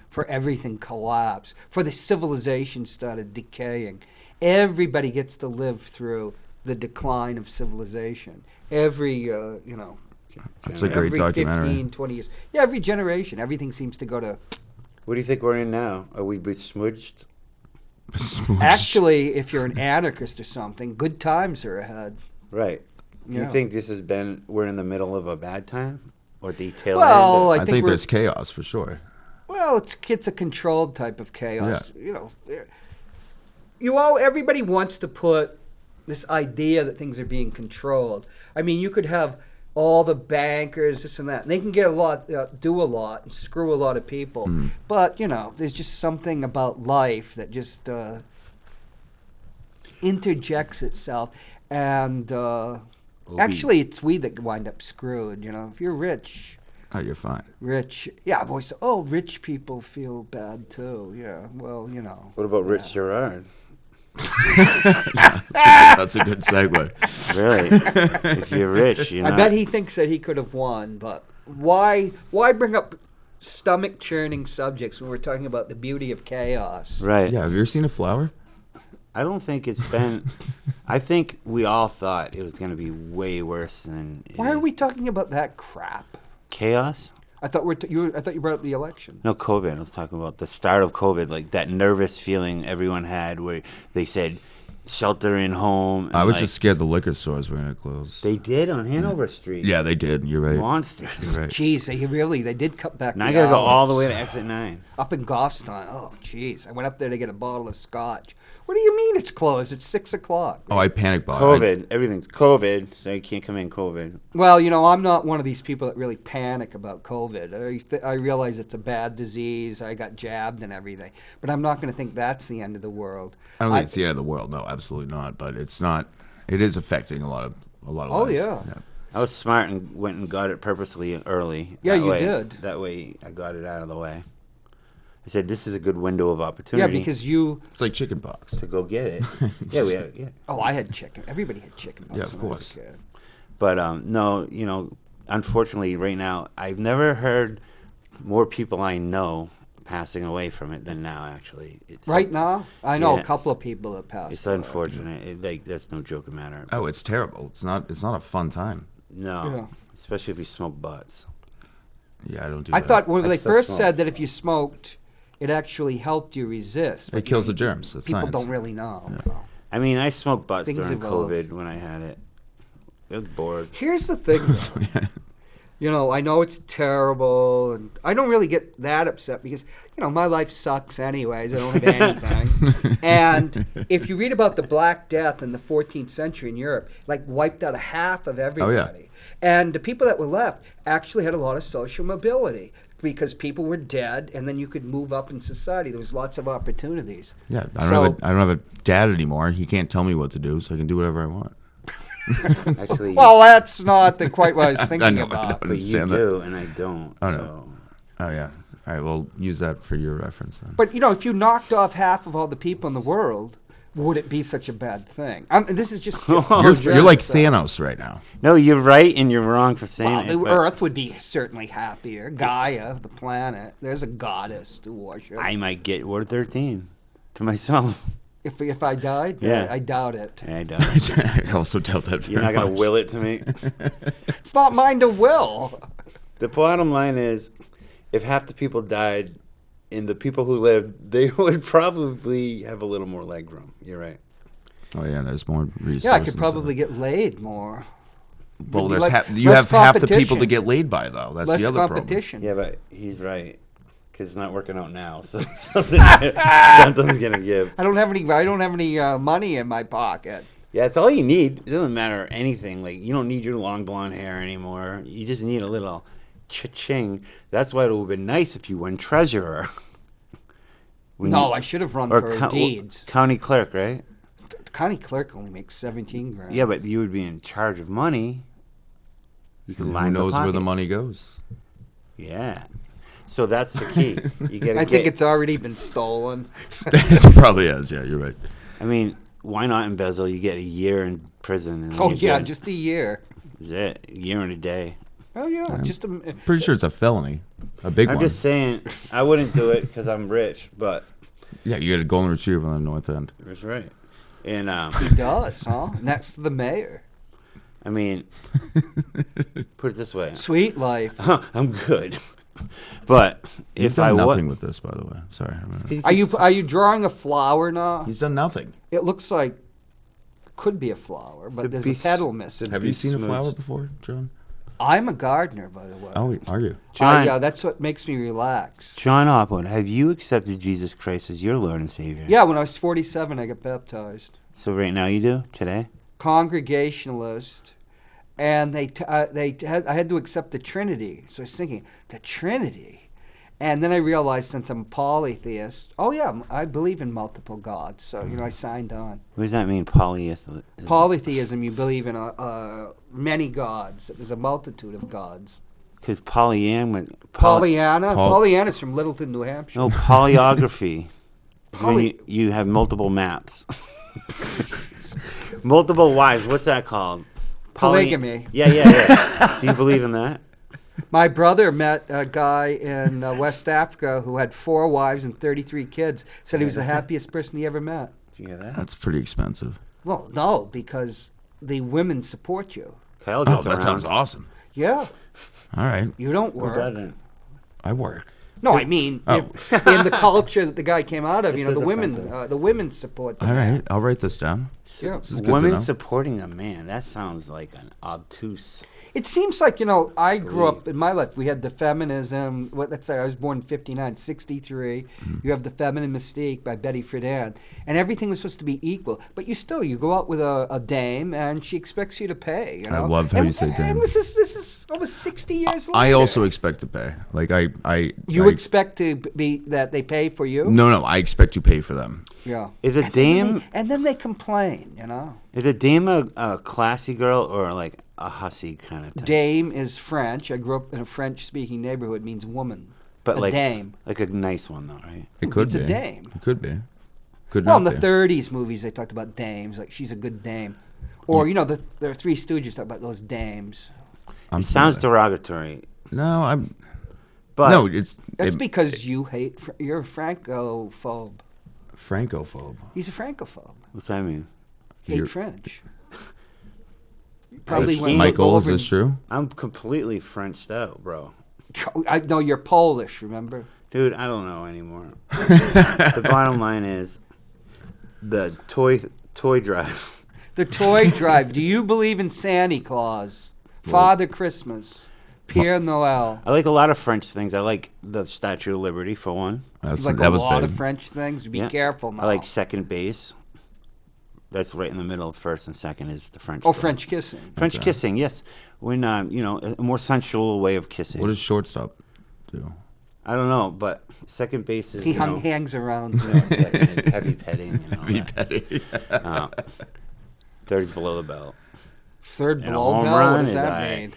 for everything collapsed, for the civilization started decaying. Everybody gets to live through the decline of civilization. Every, It's a great every documentary. 15, 20 years. Yeah, every generation. Everything seems to go to... What do you think we're in now? Are we besmudged? Smooch. Actually, if you're an anarchist or something, good times are ahead. Right. Do Yeah. you think we're in the middle of a bad time? Or the tail Well, end? I think there's chaos for sure. Well, it's a controlled type of chaos. Everybody wants to put this idea that things are being controlled. I mean, you could have all the bankers, this and that, and they can get a lot, do a lot, and screw a lot of people. But there's just something about life that just interjects itself, and actually, it's we that wind up screwed. You know, if you're rich. Oh, you're fine. Rich, yeah. I've always said, oh, rich people feel bad too. Yeah, well, you know. What about Rich Gerard? That's a good segue. Really? If you're rich, you know. I bet he thinks that he could have won, but why bring up stomach churning subjects when we're talking about the beauty of chaos? Right. Yeah, have you ever seen a flower? I don't think it's been. I think we all thought it was going to be way worse than. Why are we talking about that crap? Chaos? I thought I thought you brought up the election. No, COVID. I was talking about the start of COVID, like that nervous feeling everyone had where they said shelter in home. And I was just scared the liquor stores were going to close. They did on Hanover Street. Yeah, they did. You're right. Monsters. You're right. Jeez, they did cut back. Now I the got to go hours. all the way to exit 9. Up in Goffstown. Oh, jeez. I went up there to get a bottle of scotch. What do you mean it's closed? It's 6 o'clock. Oh, I panic bought. COVID. Everything's COVID, so you can't come in COVID. Well, you know, I'm not one of these people that really panic about COVID. I realize it's a bad disease. I got jabbed and everything. But I'm not going to think that's the end of the world. I don't think it's the end of the world. No, absolutely not. But it's not. It is affecting a lot of Oh, lives. yeah. I was smart and went and got it purposely early. Yeah, That you way- did. That way I got it out of the way. I said, this is a good window of Yeah, opportunity because you... It's like chicken pox. to go get it. Yeah, we had, yeah. Oh, I had chicken. Everybody had chicken. Yeah, of when I was course. a kid. But no, you know, unfortunately, right now, I've never heard more people I know passing away from it than now. Actually, it's Right now? I know Yeah. a couple of people that passed It's away. unfortunate. That's no joke matter. Oh, it's terrible. It's not a fun time. No, Yeah. especially if you smoke butts. Yeah, I don't do I that. thought when I they still first smoke. said that if you smoked, it actually helped you resist. It kills the germs. It's People science. don't really know. I mean, I smoked butts Things during evolve. COVID when I had it. I was bored. Here's the thing, though. You know, I know it's terrible, and I don't really get that upset because, you know, my life sucks anyways. I don't have anything. And if you read about the Black Death in the 14th century in Europe, like wiped out a half of everybody. And the people that were left actually had a lot of social mobility because people were dead, and then you could move up in society. There was lots of opportunities. Yeah, I don't have a dad anymore. He can't tell me what to do, so I can do whatever I want. Actually, Well, that's not quite what I was thinking I know, about. but you understand that. do, and I don't. Oh, no. So. Oh yeah. All right, well, use that for your reference then. But, you know, if you knocked off half of all the people in the world, would it be such a bad thing? This is just... You're like Thanos right now. No, you're right, and you're wrong for saying Well, it. the but Earth would be certainly happier. Gaia, the planet, there's a goddess to worship. I might get Ward 13 to myself. If I died, Yeah. I doubt it. I don't. I also doubt that. You're very not going to much. will it to me. It's not mine to will. The bottom line is, if half the people died and the people who lived, they would probably have a little more leg room. You're right. Oh yeah, there's more resources. Yeah, I could probably get laid more. Well, There's there's less- you less have half the people competition. to get laid by though. That's Less the other competition. Yeah, but he's right. Because it's not working out now. So something's going to give. I don't have any money in my pocket. Yeah, it's all you need. It doesn't matter anything. Like, you don't need your long blonde hair anymore. You just need a little cha-ching. That's why it would have been nice if you won treasurer. No, I should have run for deeds. County clerk, right? The county clerk only makes 17 grand. Yeah, but you would be in charge of money. You can Who line knows where the pockets. money goes? Yeah. So that's the key. You gotta I think it's already been stolen. It probably is. Yeah, you're right. I mean, why not embezzle? You get a year in prison. And Oh, you're yeah, good. just a year. Is it? A year and a day. Oh, yeah, just a... Pretty sure it's a felony, a big I'm one. just saying, I wouldn't do it because I'm rich, but Yeah, you get a golden retriever on the north end. that's right. And He does, huh? Next to the mayor. I mean, put it this way, Sweet life. I'm good. But You've if I done was, nothing with this, by the way. Sorry. Are you drawing a flower now? He's done nothing. It looks like could be a flower, but there's a beast. petal missing. Have you seen a smooth. flower before, John? I'm a gardener, by the way. Oh, are you? John, Yeah, that's what makes me relax. John Hopwood, have you accepted Jesus Christ as your Lord and Savior? Yeah, when I was 47, I got baptized. So right now you do today? Congregationalist, and I had to accept the Trinity. So I was thinking, the Trinity, And then I realized since I'm a polytheist, oh yeah, I believe in multiple gods. So, I signed on. What does that mean, polytheism? Polytheism, you believe in many gods. There's a multitude of gods. Because Pollyanna. Pollyanna's from Littleton, New Hampshire. No, polyography. When you have multiple maps. Multiple wives. What's that called? Polygamy. Yeah. Do you believe in that? My brother met a guy in West Africa who had 4 wives and 33 kids. Said he was the happiest person he ever met. Do you hear that? That's pretty expensive. Well, no, because the women support you. Kyle Oh, gets that around. sounds awesome. Yeah. All right. You don't Who work. doesn't? I work. No, I mean, Oh. in the culture that the guy came out of, This the is women, offensive. the women support the All man. right. I'll write this down. Yeah. This is good to Women know. supporting a man. That sounds like an obtuse. It seems like, I grew up in my life. We had the feminism. Let's say I was born in 59, 63. You have the Feminine Mystique by Betty Friedan. And everything was supposed to be equal. But you go out with a dame and she expects you to pay. I love how you say dame. And this is almost 60 years later. I also expect to pay. Like You expect to be that they pay for you? No. I expect to pay for them. Yeah. Is a dame? And then they complain, Is a dame a classy girl or like a hussy kind of thing? Dame is French. I grew up in a French-speaking neighborhood. Means woman. But a like dame. like a nice one though, right? It could It's be. a dame. It could be. Could Well, in not the be. 30s movies, they talked about dames, like she's a good dame. Or, the Three Stooges talk about those dames. I'm It sounds sorry. derogatory. No, I'm. But No, it's. That's because you hate, you're a Francophobe. Francophobe. He's a Francophobe. what's that mean? Hate You're- French. Probably when Michael, is this true? I'm completely Frenched out, bro. I know you're Polish, remember? Dude, I don't know anymore. The bottom line is the toy drive. The toy drive. Do you believe in Santa Claus? Father Christmas? Pierre Noel? I like a lot of French things. I like the Statue of Liberty for one. Like that a was lot big. of French things. Be Yeah. careful now. I like second base. That's right in the middle. First and second is the French. Oh, flag. French kissing. French kissing, yes. When a more sensual way of kissing. What does shortstop do? I don't know, but second base is He hangs around. second is heavy petting. Heavy petty. Third's below the belt. Third And a blow home bell? What run does is that I- mean?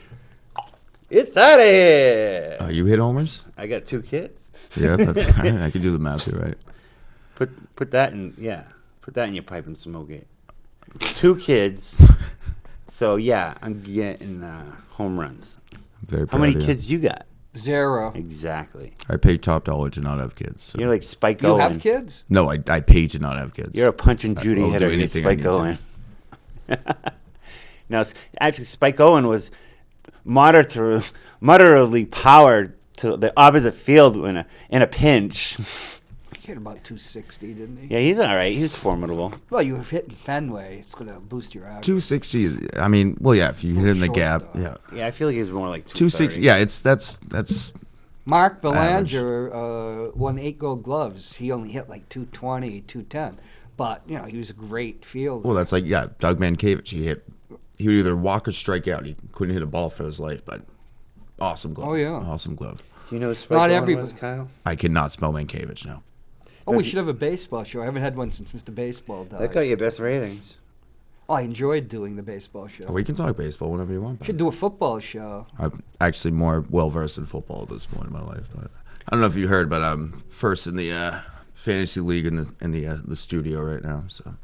It's out of here. You hit homers? I got 2 kids. Yeah, that's all right. I can do the math here, right? Put that in your pipe and smoke it. 2 kids. So yeah, I'm getting home runs. I'm very How proud many of you. kids you got? 0. Exactly. I pay top dollar to not have kids. So. You're like Spike You Owen. have kids? No, I pay to not have kids. You're a Punch and Judy I'll do hitter. You're anything I Spike need to. Owen. Now, actually, Spike Owen was moderately powered to the opposite field in a pinch. He hit about 260, didn't he? Yeah, he's all right. He's formidable. Well, you have hit in Fenway. It's going to boost your average. 260. I mean, well, yeah. If you hit it in the gap, shortstop. yeah. Yeah, I feel like he's more like 260. 230. Yeah, that's Mark Average. Belanger won 8 Gold Gloves. He only hit like 220, 210. But, he was a great fielder. well, that's like Doug Mankiewicz. He would either walk or strike out. He couldn't hit a ball for his life, but awesome glove. Oh, yeah. Awesome glove. Do you know who Spike Not Owen everybody- was, Kyle? I cannot spell Mankiewicz now. Oh, we should have a baseball show. I haven't had one since Mr. Baseball died. That got your best ratings. Oh, I enjoyed doing the baseball show. We can talk baseball whenever you want. Should do a football show. I'm actually more well versed in football at this point in my life. But I don't know if you heard, but I'm first in the fantasy league in the studio right now. So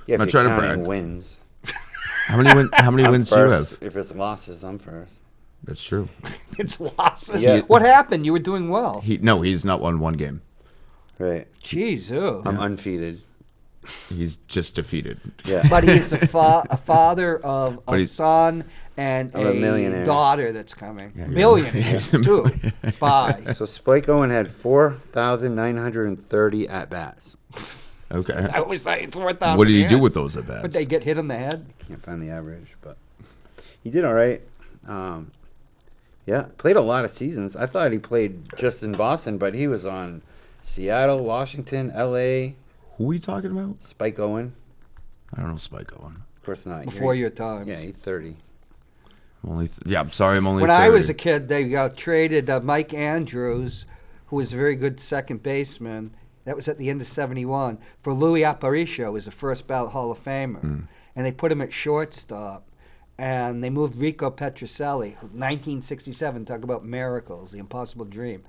Yeah, I'm not if you're trying to counting brag. wins. How many I'm wins do you first. have? If it's losses, I'm first. That's true. It's losses. Yeah. What happened? You were doing well. He's not won one game. Right. Jeez, ew. I'm undefeated. He's just defeated. Yeah. But he is a father of a he's- son and I'm a millionaire. daughter that's coming. Yeah. Billionaire, too. Bye. So Spike Owen had 4,930 at-bats. Okay. I was like 4,000. What did he do hands. with those at bats? But they get hit on the head? Can't find the average, but he did all right. Yeah, played a lot of seasons. I thought he played just in Boston, but he was on Seattle, Washington, L.A. Who are you talking about? Spike Owen. I don't know Spike Owen. Of course not. Before You're- your time. Yeah, he's 30. I'm only. I'm sorry. I'm only. When I was 30. a kid, they traded Mike Andrews who was a very good second baseman. That was at the end of '71. For Louis Aparicio was the first ballot Hall of Famer, and they put him at shortstop. And they moved Rico Petrocelli, 1967. Talk about miracles, the impossible dream.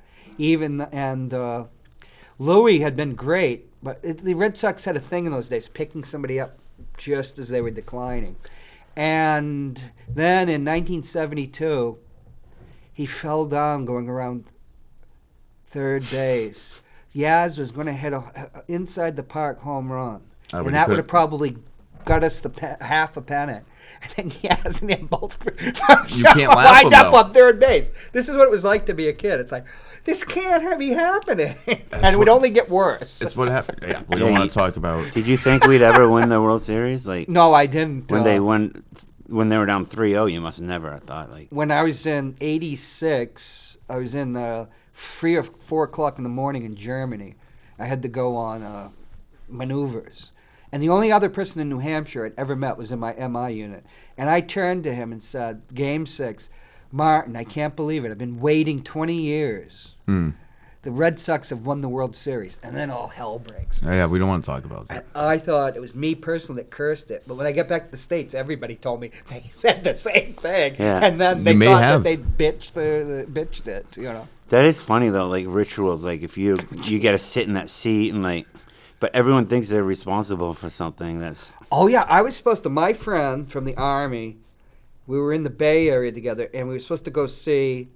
Louis had been great, but the Red Sox had a thing in those days, picking somebody up just as they were declining. And then in 1972, he fell down going around third base. Yaz was going to hit a inside the park home run, and that would have probably got us the half a pennant. And then Yaz and him both you can't laugh lined up on third base. This is what it was like to be a kid. It's like, this can't be happening. And it would only get worse. It's what happened. Yeah, we don't want to talk about. Did you think we'd ever win the World Series? No, I didn't. When they were down 3-0, you must have never have thought When I was in '86, I was in 3 or 4 o'clock in the morning in Germany. I had to go on maneuvers. And the only other person in New Hampshire I'd ever met was in my MI unit. And I turned to him and said, Game 6, Martin, I can't believe it. I've been waiting 20 years. The Red Sox have won the World Series. And then all hell breaks. Yeah, we don't want to talk about that. I thought it was me personally that cursed it. But when I got back to the States, everybody told me they said the same thing. Yeah. And then they thought that they bitched it, That is funny, though, rituals. If you got to sit in that seat and, but everyone thinks they're responsible for something that's... Oh, yeah. I was supposed to... My friend from the Army, we were in the Bay Area together, and we were supposed to go see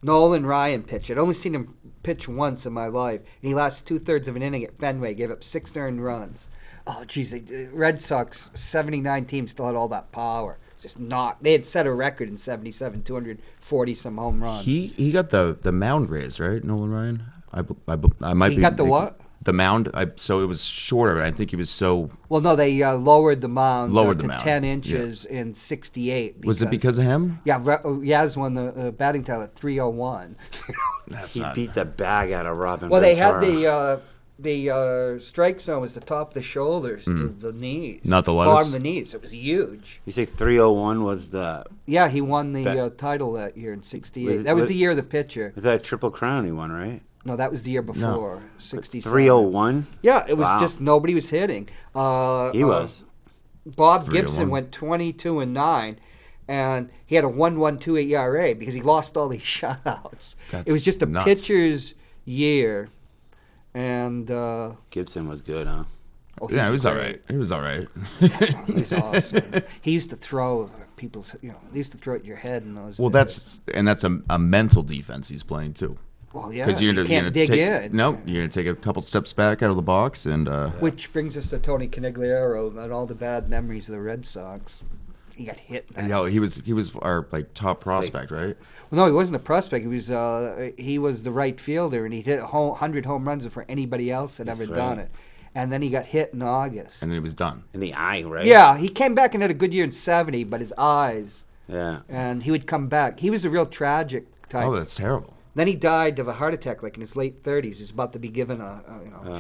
Nolan Ryan pitch. I'd only seen him pitch once in my life, and he lost 2/3 of an inning at Fenway, gave up 6 earned runs. Oh, geez. The Red Sox, 79 teams still had all that power. Just not... They had set a record in '77, 240-some home runs. He got the mound raised, right, Nolan Ryan? I might be... He got the what? The mound, so it was shorter, but I think he was so... Well, no, they lowered the mound Lowered the to mound. 10 inches in '68. Was it because of him? Yeah, Yaz won the batting title at 301. He beat the bag out of Robin. Well, they had Ventura. the strike zone was the top of the shoulders to the knees. Not the lettuce? Bottom of the knees. It was huge. You say 301 was the... Yeah, he won the title that year in '68. That was the year of the pitcher. Was that a Triple Crown he won, right? No, that was the year before, '67. 301? Yeah, it was just nobody was hitting. He was. Bob Gibson went 22-9, and he had a 1.128 ERA because he lost all these shutouts. It was just a pitcher's year, and Gibson was good, huh? Oh, yeah, he was all right. He was all right. He was awesome. He used to throw people's, he used to throw at your head in those. Well, days. that's a mental defense he's playing too. Well, yeah, Because you can't dig in. No, you're going to take a couple steps back out of the box. And Which brings us to Tony Conigliaro and all the bad memories of the Red Sox. He got hit. He was our top prospect, right? Well, no, he wasn't a prospect. He was the right fielder, and he hit 100 home runs before anybody else had ever done it. And then he got hit in August. And then it was done. In the eye, right? Yeah, he came back and had a good year in '70, but his eyes. Yeah. And he would come back. He was a real tragic type. Oh, that's terrible. Then he died of a heart attack, in his late 30s. He's about to be given a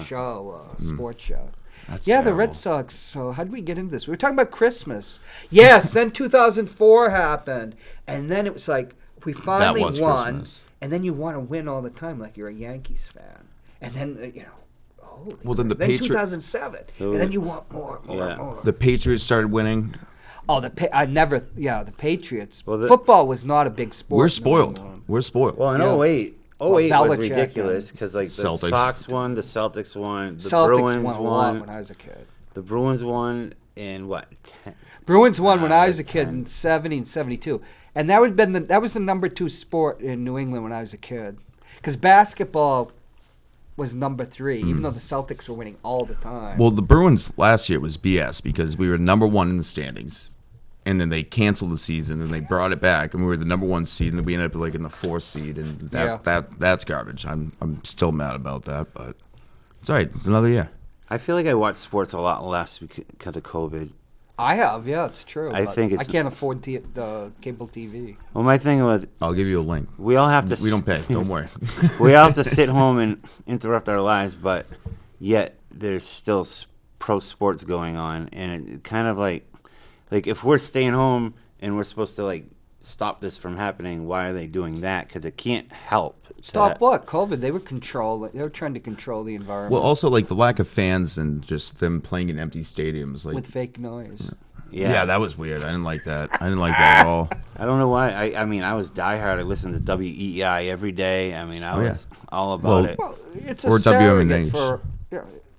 sports show. That's the terrible. Red Sox. So how did we get into this? We were talking about Christmas. Yes, then 2004 happened, and then it was like we finally won, Christmas. and then you want to win all the time, like you're a Yankees fan, and then then the then Patriots. 2007, and then you want more. The Patriots started winning. Oh, the Patriots. Well, Football was not a big sport. We're spoiled. We're spoiled. Well, in Yeah. 08 was Belichick ridiculous because the Celtics. Sox won, the Celtics won, the Celtics Bruins won a lot when I was a kid. The Bruins won in what? Bruins won when I was a kid in '70 and '72, and that was the number 2 sport in New England when I was a kid, because basketball was number 3, even though the Celtics were winning all the time. Well, the Bruins last year was BS because we were number 1 in the standings, and then they canceled the season and they brought it back, and we were the number 1 seed, and then we ended up in the 4th seed, and that's garbage. I'm still mad about that, but it's all right. It's another year. I feel like I watch sports a lot less because of COVID. I have, yeah, it's true. I think I can't afford cable TV. Well, my thing was I'll give you a link. we all have to. We don't pay. Don't worry. We all have to sit home and interrupt our lives, but yet there's still pro sports going on, and it kind of like if we're staying home and we're supposed to stop this from happening. Why are they doing that? Because it can't help. Stop that- what? COVID. They were trying to control the environment. Well, also like the lack of fans and just them playing in empty stadiums. Like, with fake noise. yeah, that was weird. I didn't like that. I didn't like that at all. I don't know why. I mean, I was diehard. I listened to WEI every day. I mean, I was all about it. Well, it's Or a surrogate WMNH. for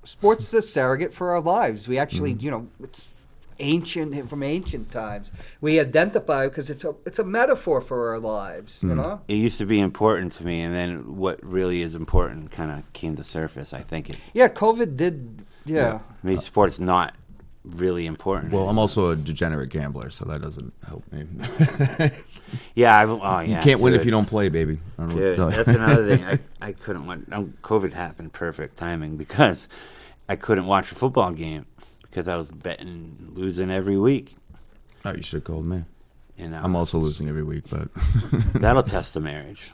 sports is a surrogate for our lives. We actually, it's ancient from ancient times. We identify because it's a metaphor for our lives. You know. It used to be important to me, and then what really is important kind of came to surface. I think it Yeah, COVID did. Yeah. made sports not really important. Well, I'm also a degenerate gambler, so that doesn't help me. yeah, You can't win if dude. you don't play, baby. I don't know what to Dude, tell you. that's another thing. I couldn't watch. COVID happened perfect timing because I couldn't watch a football game because I was betting losing every week. Oh, you should have called me. And I'm also losing every week, but that'll test a marriage.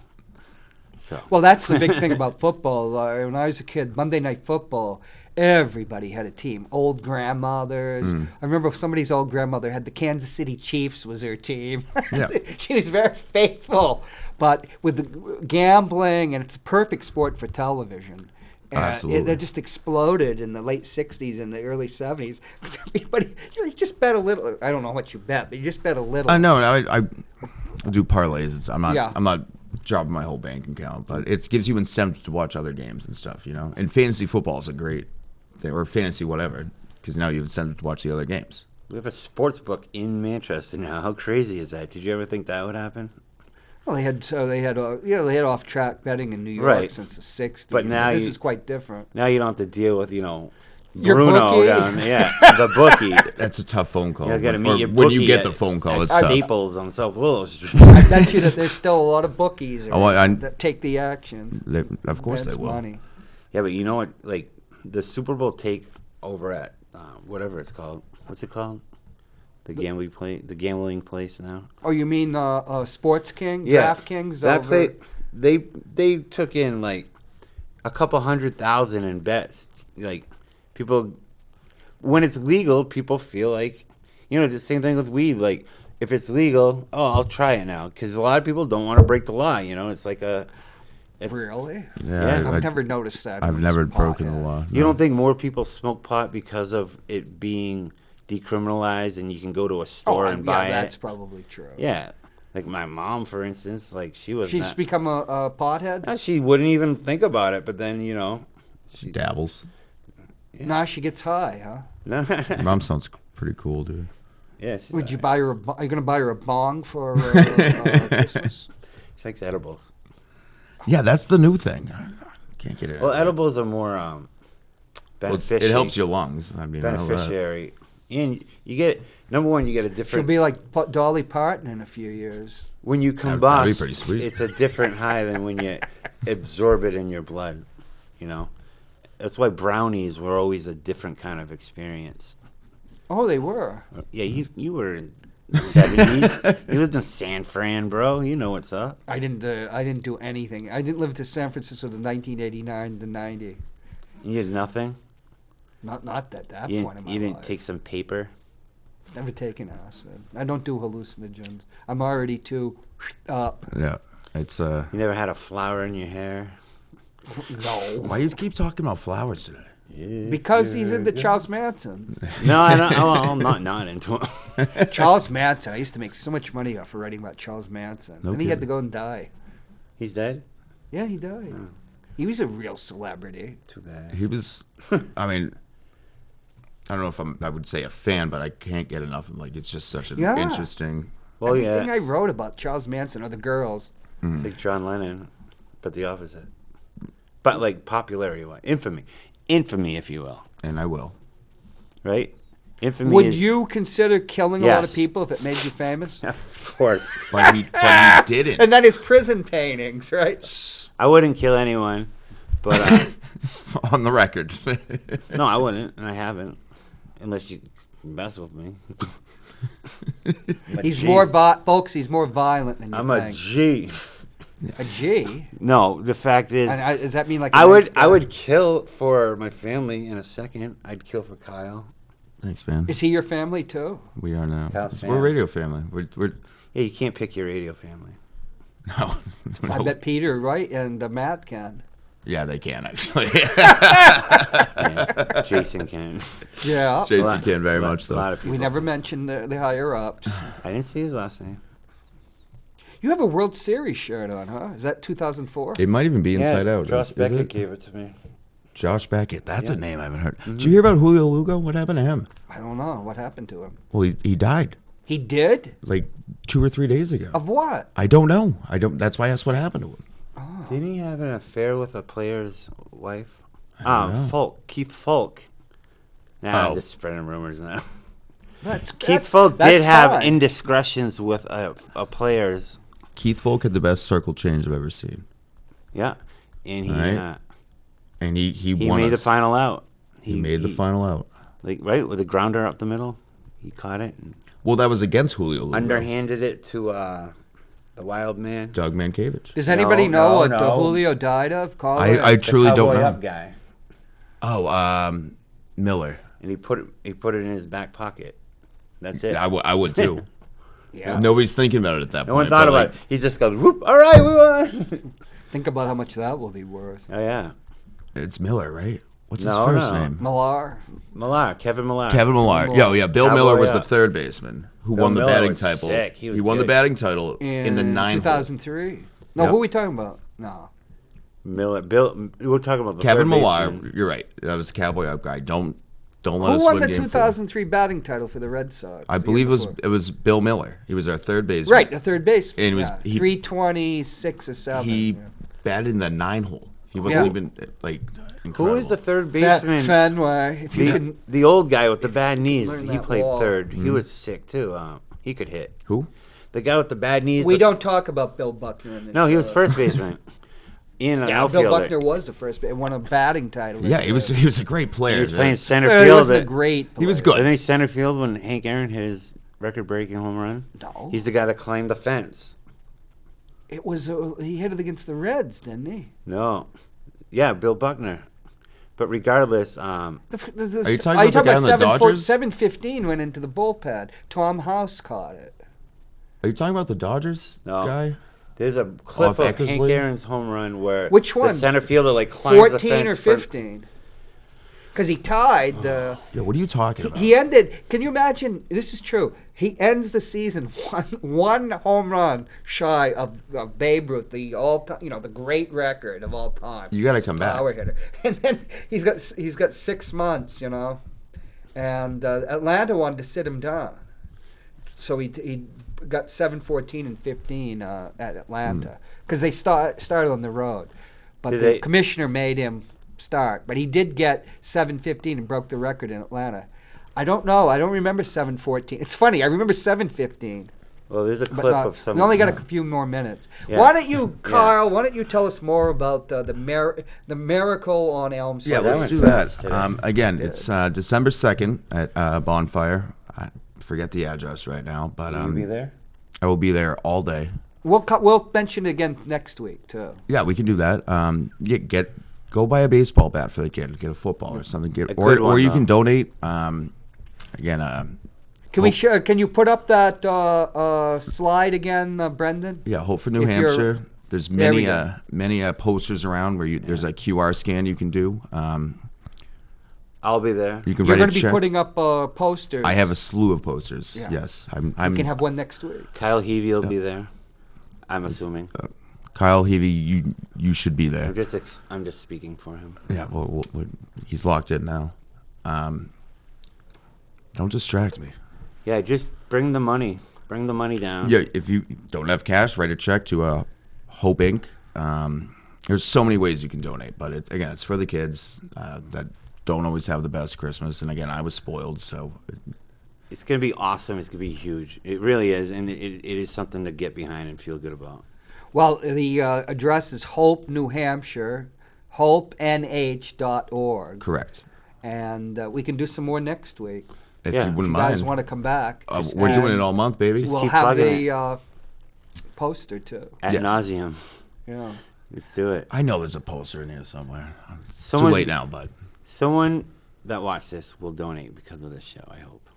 So Well, that's the big thing about football. When I was a kid, Monday Night Football, everybody had a team. Old grandmothers. I remember somebody's old grandmother had the Kansas City Chiefs was her team. Yeah. She was very faithful. But with the gambling, and it's a perfect sport for television. Absolutely. It just exploded in the late 60s and the early 70s. Everybody, you just bet a little. I don't know what you bet, but you just bet a little. I know. I do parlays. I'm not. Yeah. I'm not dropping my whole bank account, but it gives you incentive to watch other games and stuff. And fantasy football is a great thing, or fantasy whatever, because now you have incentive to watch the other games. we have a sports book in Manchester now. How crazy is that? Did you ever think that would happen? Well, they had off track betting in New York Right. since the 60s. But now this you- is quite different. Now you don't have to deal with Your Bruno bookie? down there. Yeah, the bookie. That's a tough phone call. You gotta meet Or your when you bookie get at- the phone call, at it's tough. Staples on South Willow Street. I bet you that there's still a lot of bookies that take the action. Of course That's they will. money. Yeah, but you know what? Like the Super Bowl take over at whatever it's called. What's it called? The gambling place now. Oh, you mean Sports King, Yeah, DraftKings? that over... they took in like a couple 100,000 in bets. Like people, when it's legal, people feel like the same thing with weed. Like if it's legal, I'll try it now because a lot of people don't want to break the law. It's like a. Really? Yeah, I've never noticed that. I've with never pot, broken the yeah. law. You don't think more people smoke pot because of it being decriminalized and you can go to a store and buy that's it? probably true. Yeah. Like my mom, for instance, like she was. She's not, become a pothead? she wouldn't even think about it, but then She dabbles. Nah, she gets high, huh? no. Your mom sounds pretty cool, dude. Yeah. She's Would you alright. buy her? Are you going to buy her a bong for Christmas? She likes edibles. Yeah, that's the new thing. I can't get it. Well, out. edibles are more Well, beneficial. it helps your lungs. I mean, I know that. beneficiary, and you get number one. You get a She'll different. be like Dolly Parton in a few years. When you That'd be combust, pretty sweet. it's a different high than when you absorb it in your blood. That's why brownies were always a different kind of experience. Oh, they were. Yeah, you were in the 70s. You lived in San Fran, bro. You know what's up. I didn't do anything. I didn't live to San Francisco to 1989 to 90. You did nothing. Not at that You point in my didn't life. take some paper. Never taken acid. I don't do hallucinogens. I'm already too up. Yeah, it's You never had a flower in your hair. No. Why you keep talking about flowers today? Because he's into Charles Manson. No, I don't. I'm not into him. Charles Manson. I used to make so much money off of writing about Charles Manson. No then he had to kidding. go and die. He's dead. Yeah, he died. He was a real celebrity. Too bad. He was. I mean, I don't know if I would say a fan, but I can't get enough of him. Like, it's just such an Yeah. interesting. Well, Everything yeah. I wrote about Charles Manson are the girls. It's like John Lennon, but the opposite. But like popularity-wise, infamy, if you will, And I will. right? Infamy. Would is, you consider killing a lot of Yes. people if it made you famous? Of course, But he didn't. And then his prison paintings, right? I wouldn't kill anyone, but On the record. no, I wouldn't, and I haven't, unless you mess with me. I'm a He's G. folks. He's more violent than you I'm a think. G. A G. No, the fact is, Does that mean like I a would nice I guy? would kill for my family in a second. I'd kill for Kyle. Thanks, man. Is he your family too? We are now. Kyle's We're a fan. radio family. We're Hey, you can't pick your radio family. No. I bet Peter, right, and Matt can. Yeah, they can actually. Yeah, Jason can. Yeah. Jason can very much A lot though. of people. We never mentioned the higher ups. I didn't see his last name. You have a World Series shirt on, huh? Is that 2004? It might even be Inside Out. Josh Is Beckett it? gave it to me. Josh Beckett. That's a Yeah. name I haven't heard. Did you hear about Julio Lugo? What happened to him? I don't know. What happened to him? Well, he died He did? like 2 or 3 days ago. Of what? I don't know. That's why I asked what happened to him. Didn't he have an affair with a player's wife? don't know. Folk. Keith Folk. Nah, Oh. I'm just spreading rumors now. Keith Folk did have indiscretions with a player's. Keith Folk had the best circle change I've ever seen, Yeah, and he Right. and he won made the us. final out. He made the final out. Like right with the grounder up the middle. He caught it and Well, that was against Julio Lugo. underhanded it to the wild man. Doug Mankiewicz. Does anybody know what no. Julio died of? Call I it. truly don't Cowboy know. Up guy. Oh, Miller. And he put it in his back pocket. That's it. I would too. Yeah. Nobody's thinking about it at that No point. one thought but, about like, it. He just goes, whoop, all right, we won. Think about how much that will be worth. Oh, yeah. It's Miller, right? What's his No, first no. name? Millar. Millar, Kevin Millar. Kevin Millar. Millar. Yeah. Bill Cowboy Miller was Up. the third baseman who Bill won the Miller batting was title. sick. He was won the good. batting title in the 9 hole. 2003. No, Yep. who are we talking about? No. Bill, we're talking about the Kevin third Millar. baseman. You're right. That was the Cowboy Up guy. Don't let Who us won win the game 2003 batting title for the Red Sox? I the believe year before? it was Bill Miller. He was our third baseman. Right, the third baseman. And it was- yeah, he- 326 or 7. He yeah. batted in the 9 hole. He wasn't Yeah. even like Who incredible. is the third Fe- baseman? Fenway. If you can, The old guy with the bad knees. learn He that played wall. third. Mm-hmm. He was sick, too. He could hit. Who? The guy with the bad knees. we don't talk about Bill Buckner in this No, he was show. first baseman. Ian, an Yeah, outfielder. Bill Buckner was the first, won a batting title. Yeah, he was a great player. He was playing center He field. wasn't a great. He was player. good. Wasn't he center field when Hank Aaron hit his record-breaking home run? No, He's the guy that climbed the fence. it was he hit it against the Reds, didn't he? No. Yeah, Bill Buckner. But regardless, Are you talking about the guy on the 7-4 Dodgers? 7:15 went into the bullpen. Tom House caught it. Are you talking about the Dodgers No. guy? there's a clip Off of Hank Eckersley? Aaron's home run where Which the one? center fielder like climbs the 14 fence or for- 15? Because he tied the. Yeah, what are you talking about? He ended. Can you imagine? This is true. He ends the season one home run shy of Babe Ruth, the the great record of all time. You gotta come back. Power hitter, and then he's got 6 months, and Atlanta wanted to sit him down, so he got 7, 14, and 15 at Atlanta because they started on the road, but Did the they- commissioner made him start, but he did get 7-15 and broke the record in Atlanta. I don't know. I don't remember 7-14. It's funny. I remember 7-15. Well, there's a But clip of some. we only got a few more minutes. Yeah. Why don't you, Carl? Why don't you tell us more about the miracle on Elm Street? Yeah, that let's went do fast that. today. Again, it's December 2nd at Bonfire. I forget the address right now, but Will you be there? I will be there all day. We'll mention it again next week too. Yeah, we can do that. Go buy a baseball bat for the kid. Get a football or something. A good Or one, you though. can donate. Again, Can you put up that slide again, Brendan? yeah, Hope for New If you're- Hampshire. There's There we many posters around where there's a QR scan you can do. I'll be there. You can You're write going a to be check. putting up posters. I have a slew of posters. Yeah. Yes, We I'm can have one next week. Kyle Heavey will be there. I'm assuming. Kyle Heavey. You should be there. I'm just speaking for him. Yeah, well, he's locked in now. Don't distract me. Yeah, just bring the money. Bring the money down. Yeah, if you don't have cash, write a check to Hope Inc. There's so many ways you can donate, but it's for the kids that don't always have the best Christmas. And again, I was spoiled, so It's going to be awesome. It's going to be huge. It really is, and it is something to get behind and feel good about. Well, the address is Hope, New Hampshire, hopenh.org. correct. And we can do some more next week. If Yeah. you If wouldn't you guys mind, want to come back. we're doing it And all month, baby. Just We'll keep have plugging the poster too. Ad Yes. nauseum. Yeah. Let's do it. I know there's a poster in here somewhere. It's Someone- too late now, but Someone that watched this will donate because of this show, I hope.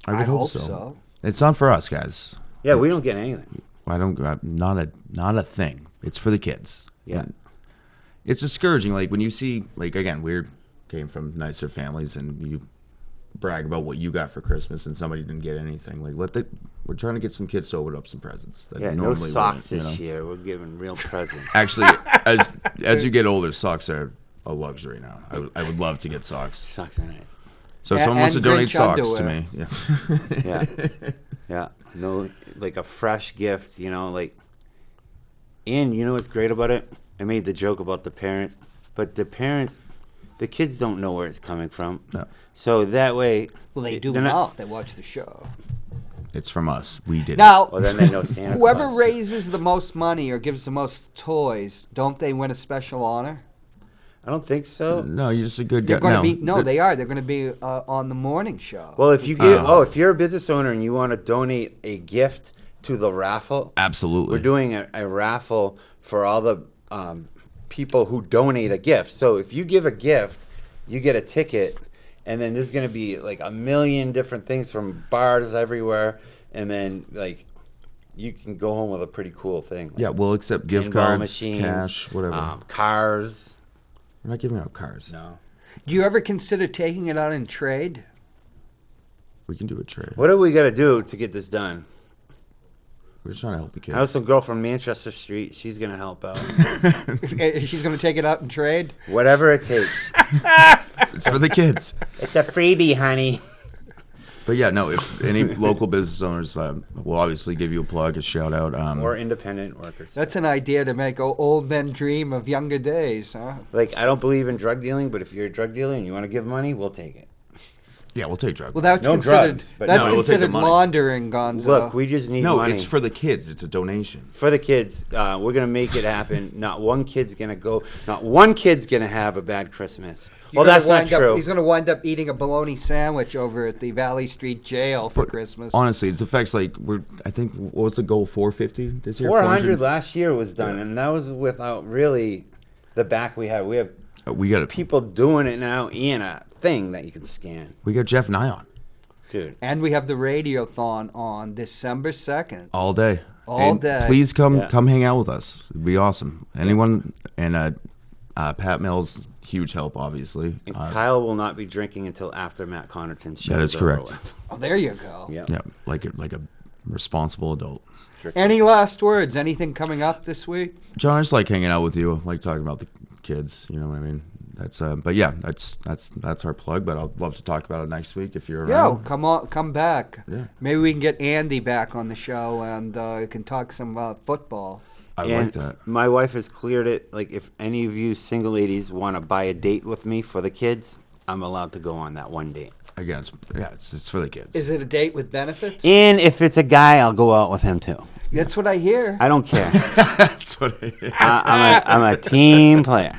I would I hope hope so. so. It's not for us, guys. Yeah, we don't get anything. I don't. Not a thing. It's for the kids. Yeah. It's discouraging. Like when you see, like again, we came from nicer families, and you brag about what you got for Christmas, and somebody didn't get anything. Like we're trying to get some kids to open up some presents. That Yeah, no normally socks wouldn't, this year. We're giving real presents. Actually, as you get older, socks are a luxury now. I would love to get socks. Socks are nice. So if someone wants to and donate Grinch socks underwear. to me, yeah. Yeah. Yeah. No, like a fresh gift, like. And you know what's great about it? I made the joke about the parents, but the kids don't know where it's coming from. No. So that way. Well, they do they're now not. if they watch the show. It's from us. We did Now, Well, then they know Santa whoever Claus. raises the most money or gives the most toys, don't they win a special honor? I don't think so. it. No, you're just a good guy. They're going to no, be no, they're- they are. They're going to be on the morning show. Well, if you give, if you're a business owner and you want to donate a gift to the raffle, absolutely. we're doing a raffle for all the people who donate a gift. So if you give a gift, you get a ticket, and then there's going to be like a million different things from bars everywhere, and then like you can go home with a pretty cool thing. Like Yeah, we'll accept gift pinball cards, machines, cash, whatever. Cars. We're not giving out cars. No. Do you ever consider taking it out in trade? We can do a trade. What do we got to do to get this done? We're just trying to help the kids. I know some girl from Manchester Street. She's going to help out. She's going to take it out in trade? Whatever it takes. It's for the kids. It's a freebie, honey. But yeah, no, if any local business owners, we'll obviously give you a plug, a shout out. Or independent workers. That's an idea to make old men dream of younger days, huh? Like, I don't believe in drug dealing, but if you're a drug dealer and you want to give money, we'll take it. Yeah, we'll take drugs. Well, that's No considered drugs, but that's no, we'll take the considered money. laundering, Gonzo. Look, we just need no, money. it's for the kids. It's a donation. For the kids. We're going to make it happen. Not one kid's going to have a bad Christmas. You're Well, gonna that's not wind up- true. He's going to wind up eating a bologna sandwich over at the Valley Street Jail for Christmas. Honestly, it's affects like I think what was the goal? 450 this year. 400 last year was done, and that was without really the back we have. We have We got people doing it now in a thing that you can scan. We got Jeff Nye on Dude. And we have the Radiothon on December 2nd. all day. All And day. Please come Yeah. hang out with us. It'd be awesome. Anyone and Pat Mills, huge help, obviously. And Kyle will not be drinking until after Matt Connerton's show. That is over correct. with. Oh, there you go. Yeah. Yeah, like a responsible adult. Any last words? Anything coming up this week? John, I just like hanging out with you. I like talking about the kids. You know what I mean? That's but yeah, that's our plug. But I'd love to talk about it next week if you're Yeah, around. come back. Yeah. Maybe we can get Andy back on the show and can talk some football. I And like that. my wife has cleared it. Like, if any of you single ladies want to buy a date with me for the kids, I'm allowed to go on that one date. Again, it's for the kids. Is it a date with benefits? And if it's a guy, I'll go out with him too. That's what I hear. I don't care. That's what I'm a team player.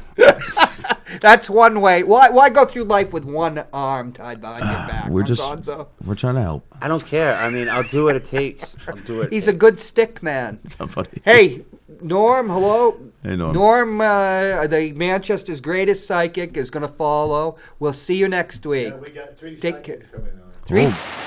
That's one way. Why go through life with one arm tied behind your back? we're huh, just Gonzo? we're trying to help I don't care. I mean, I'll do what it takes. I'll do it. He's a good stick man. somebody. Hey, Norm, hello. Hey, Norm. Norm, the Manchester's greatest psychic is going to follow. We'll see you next week. We got three Take psychics care. coming on. Three. Oh.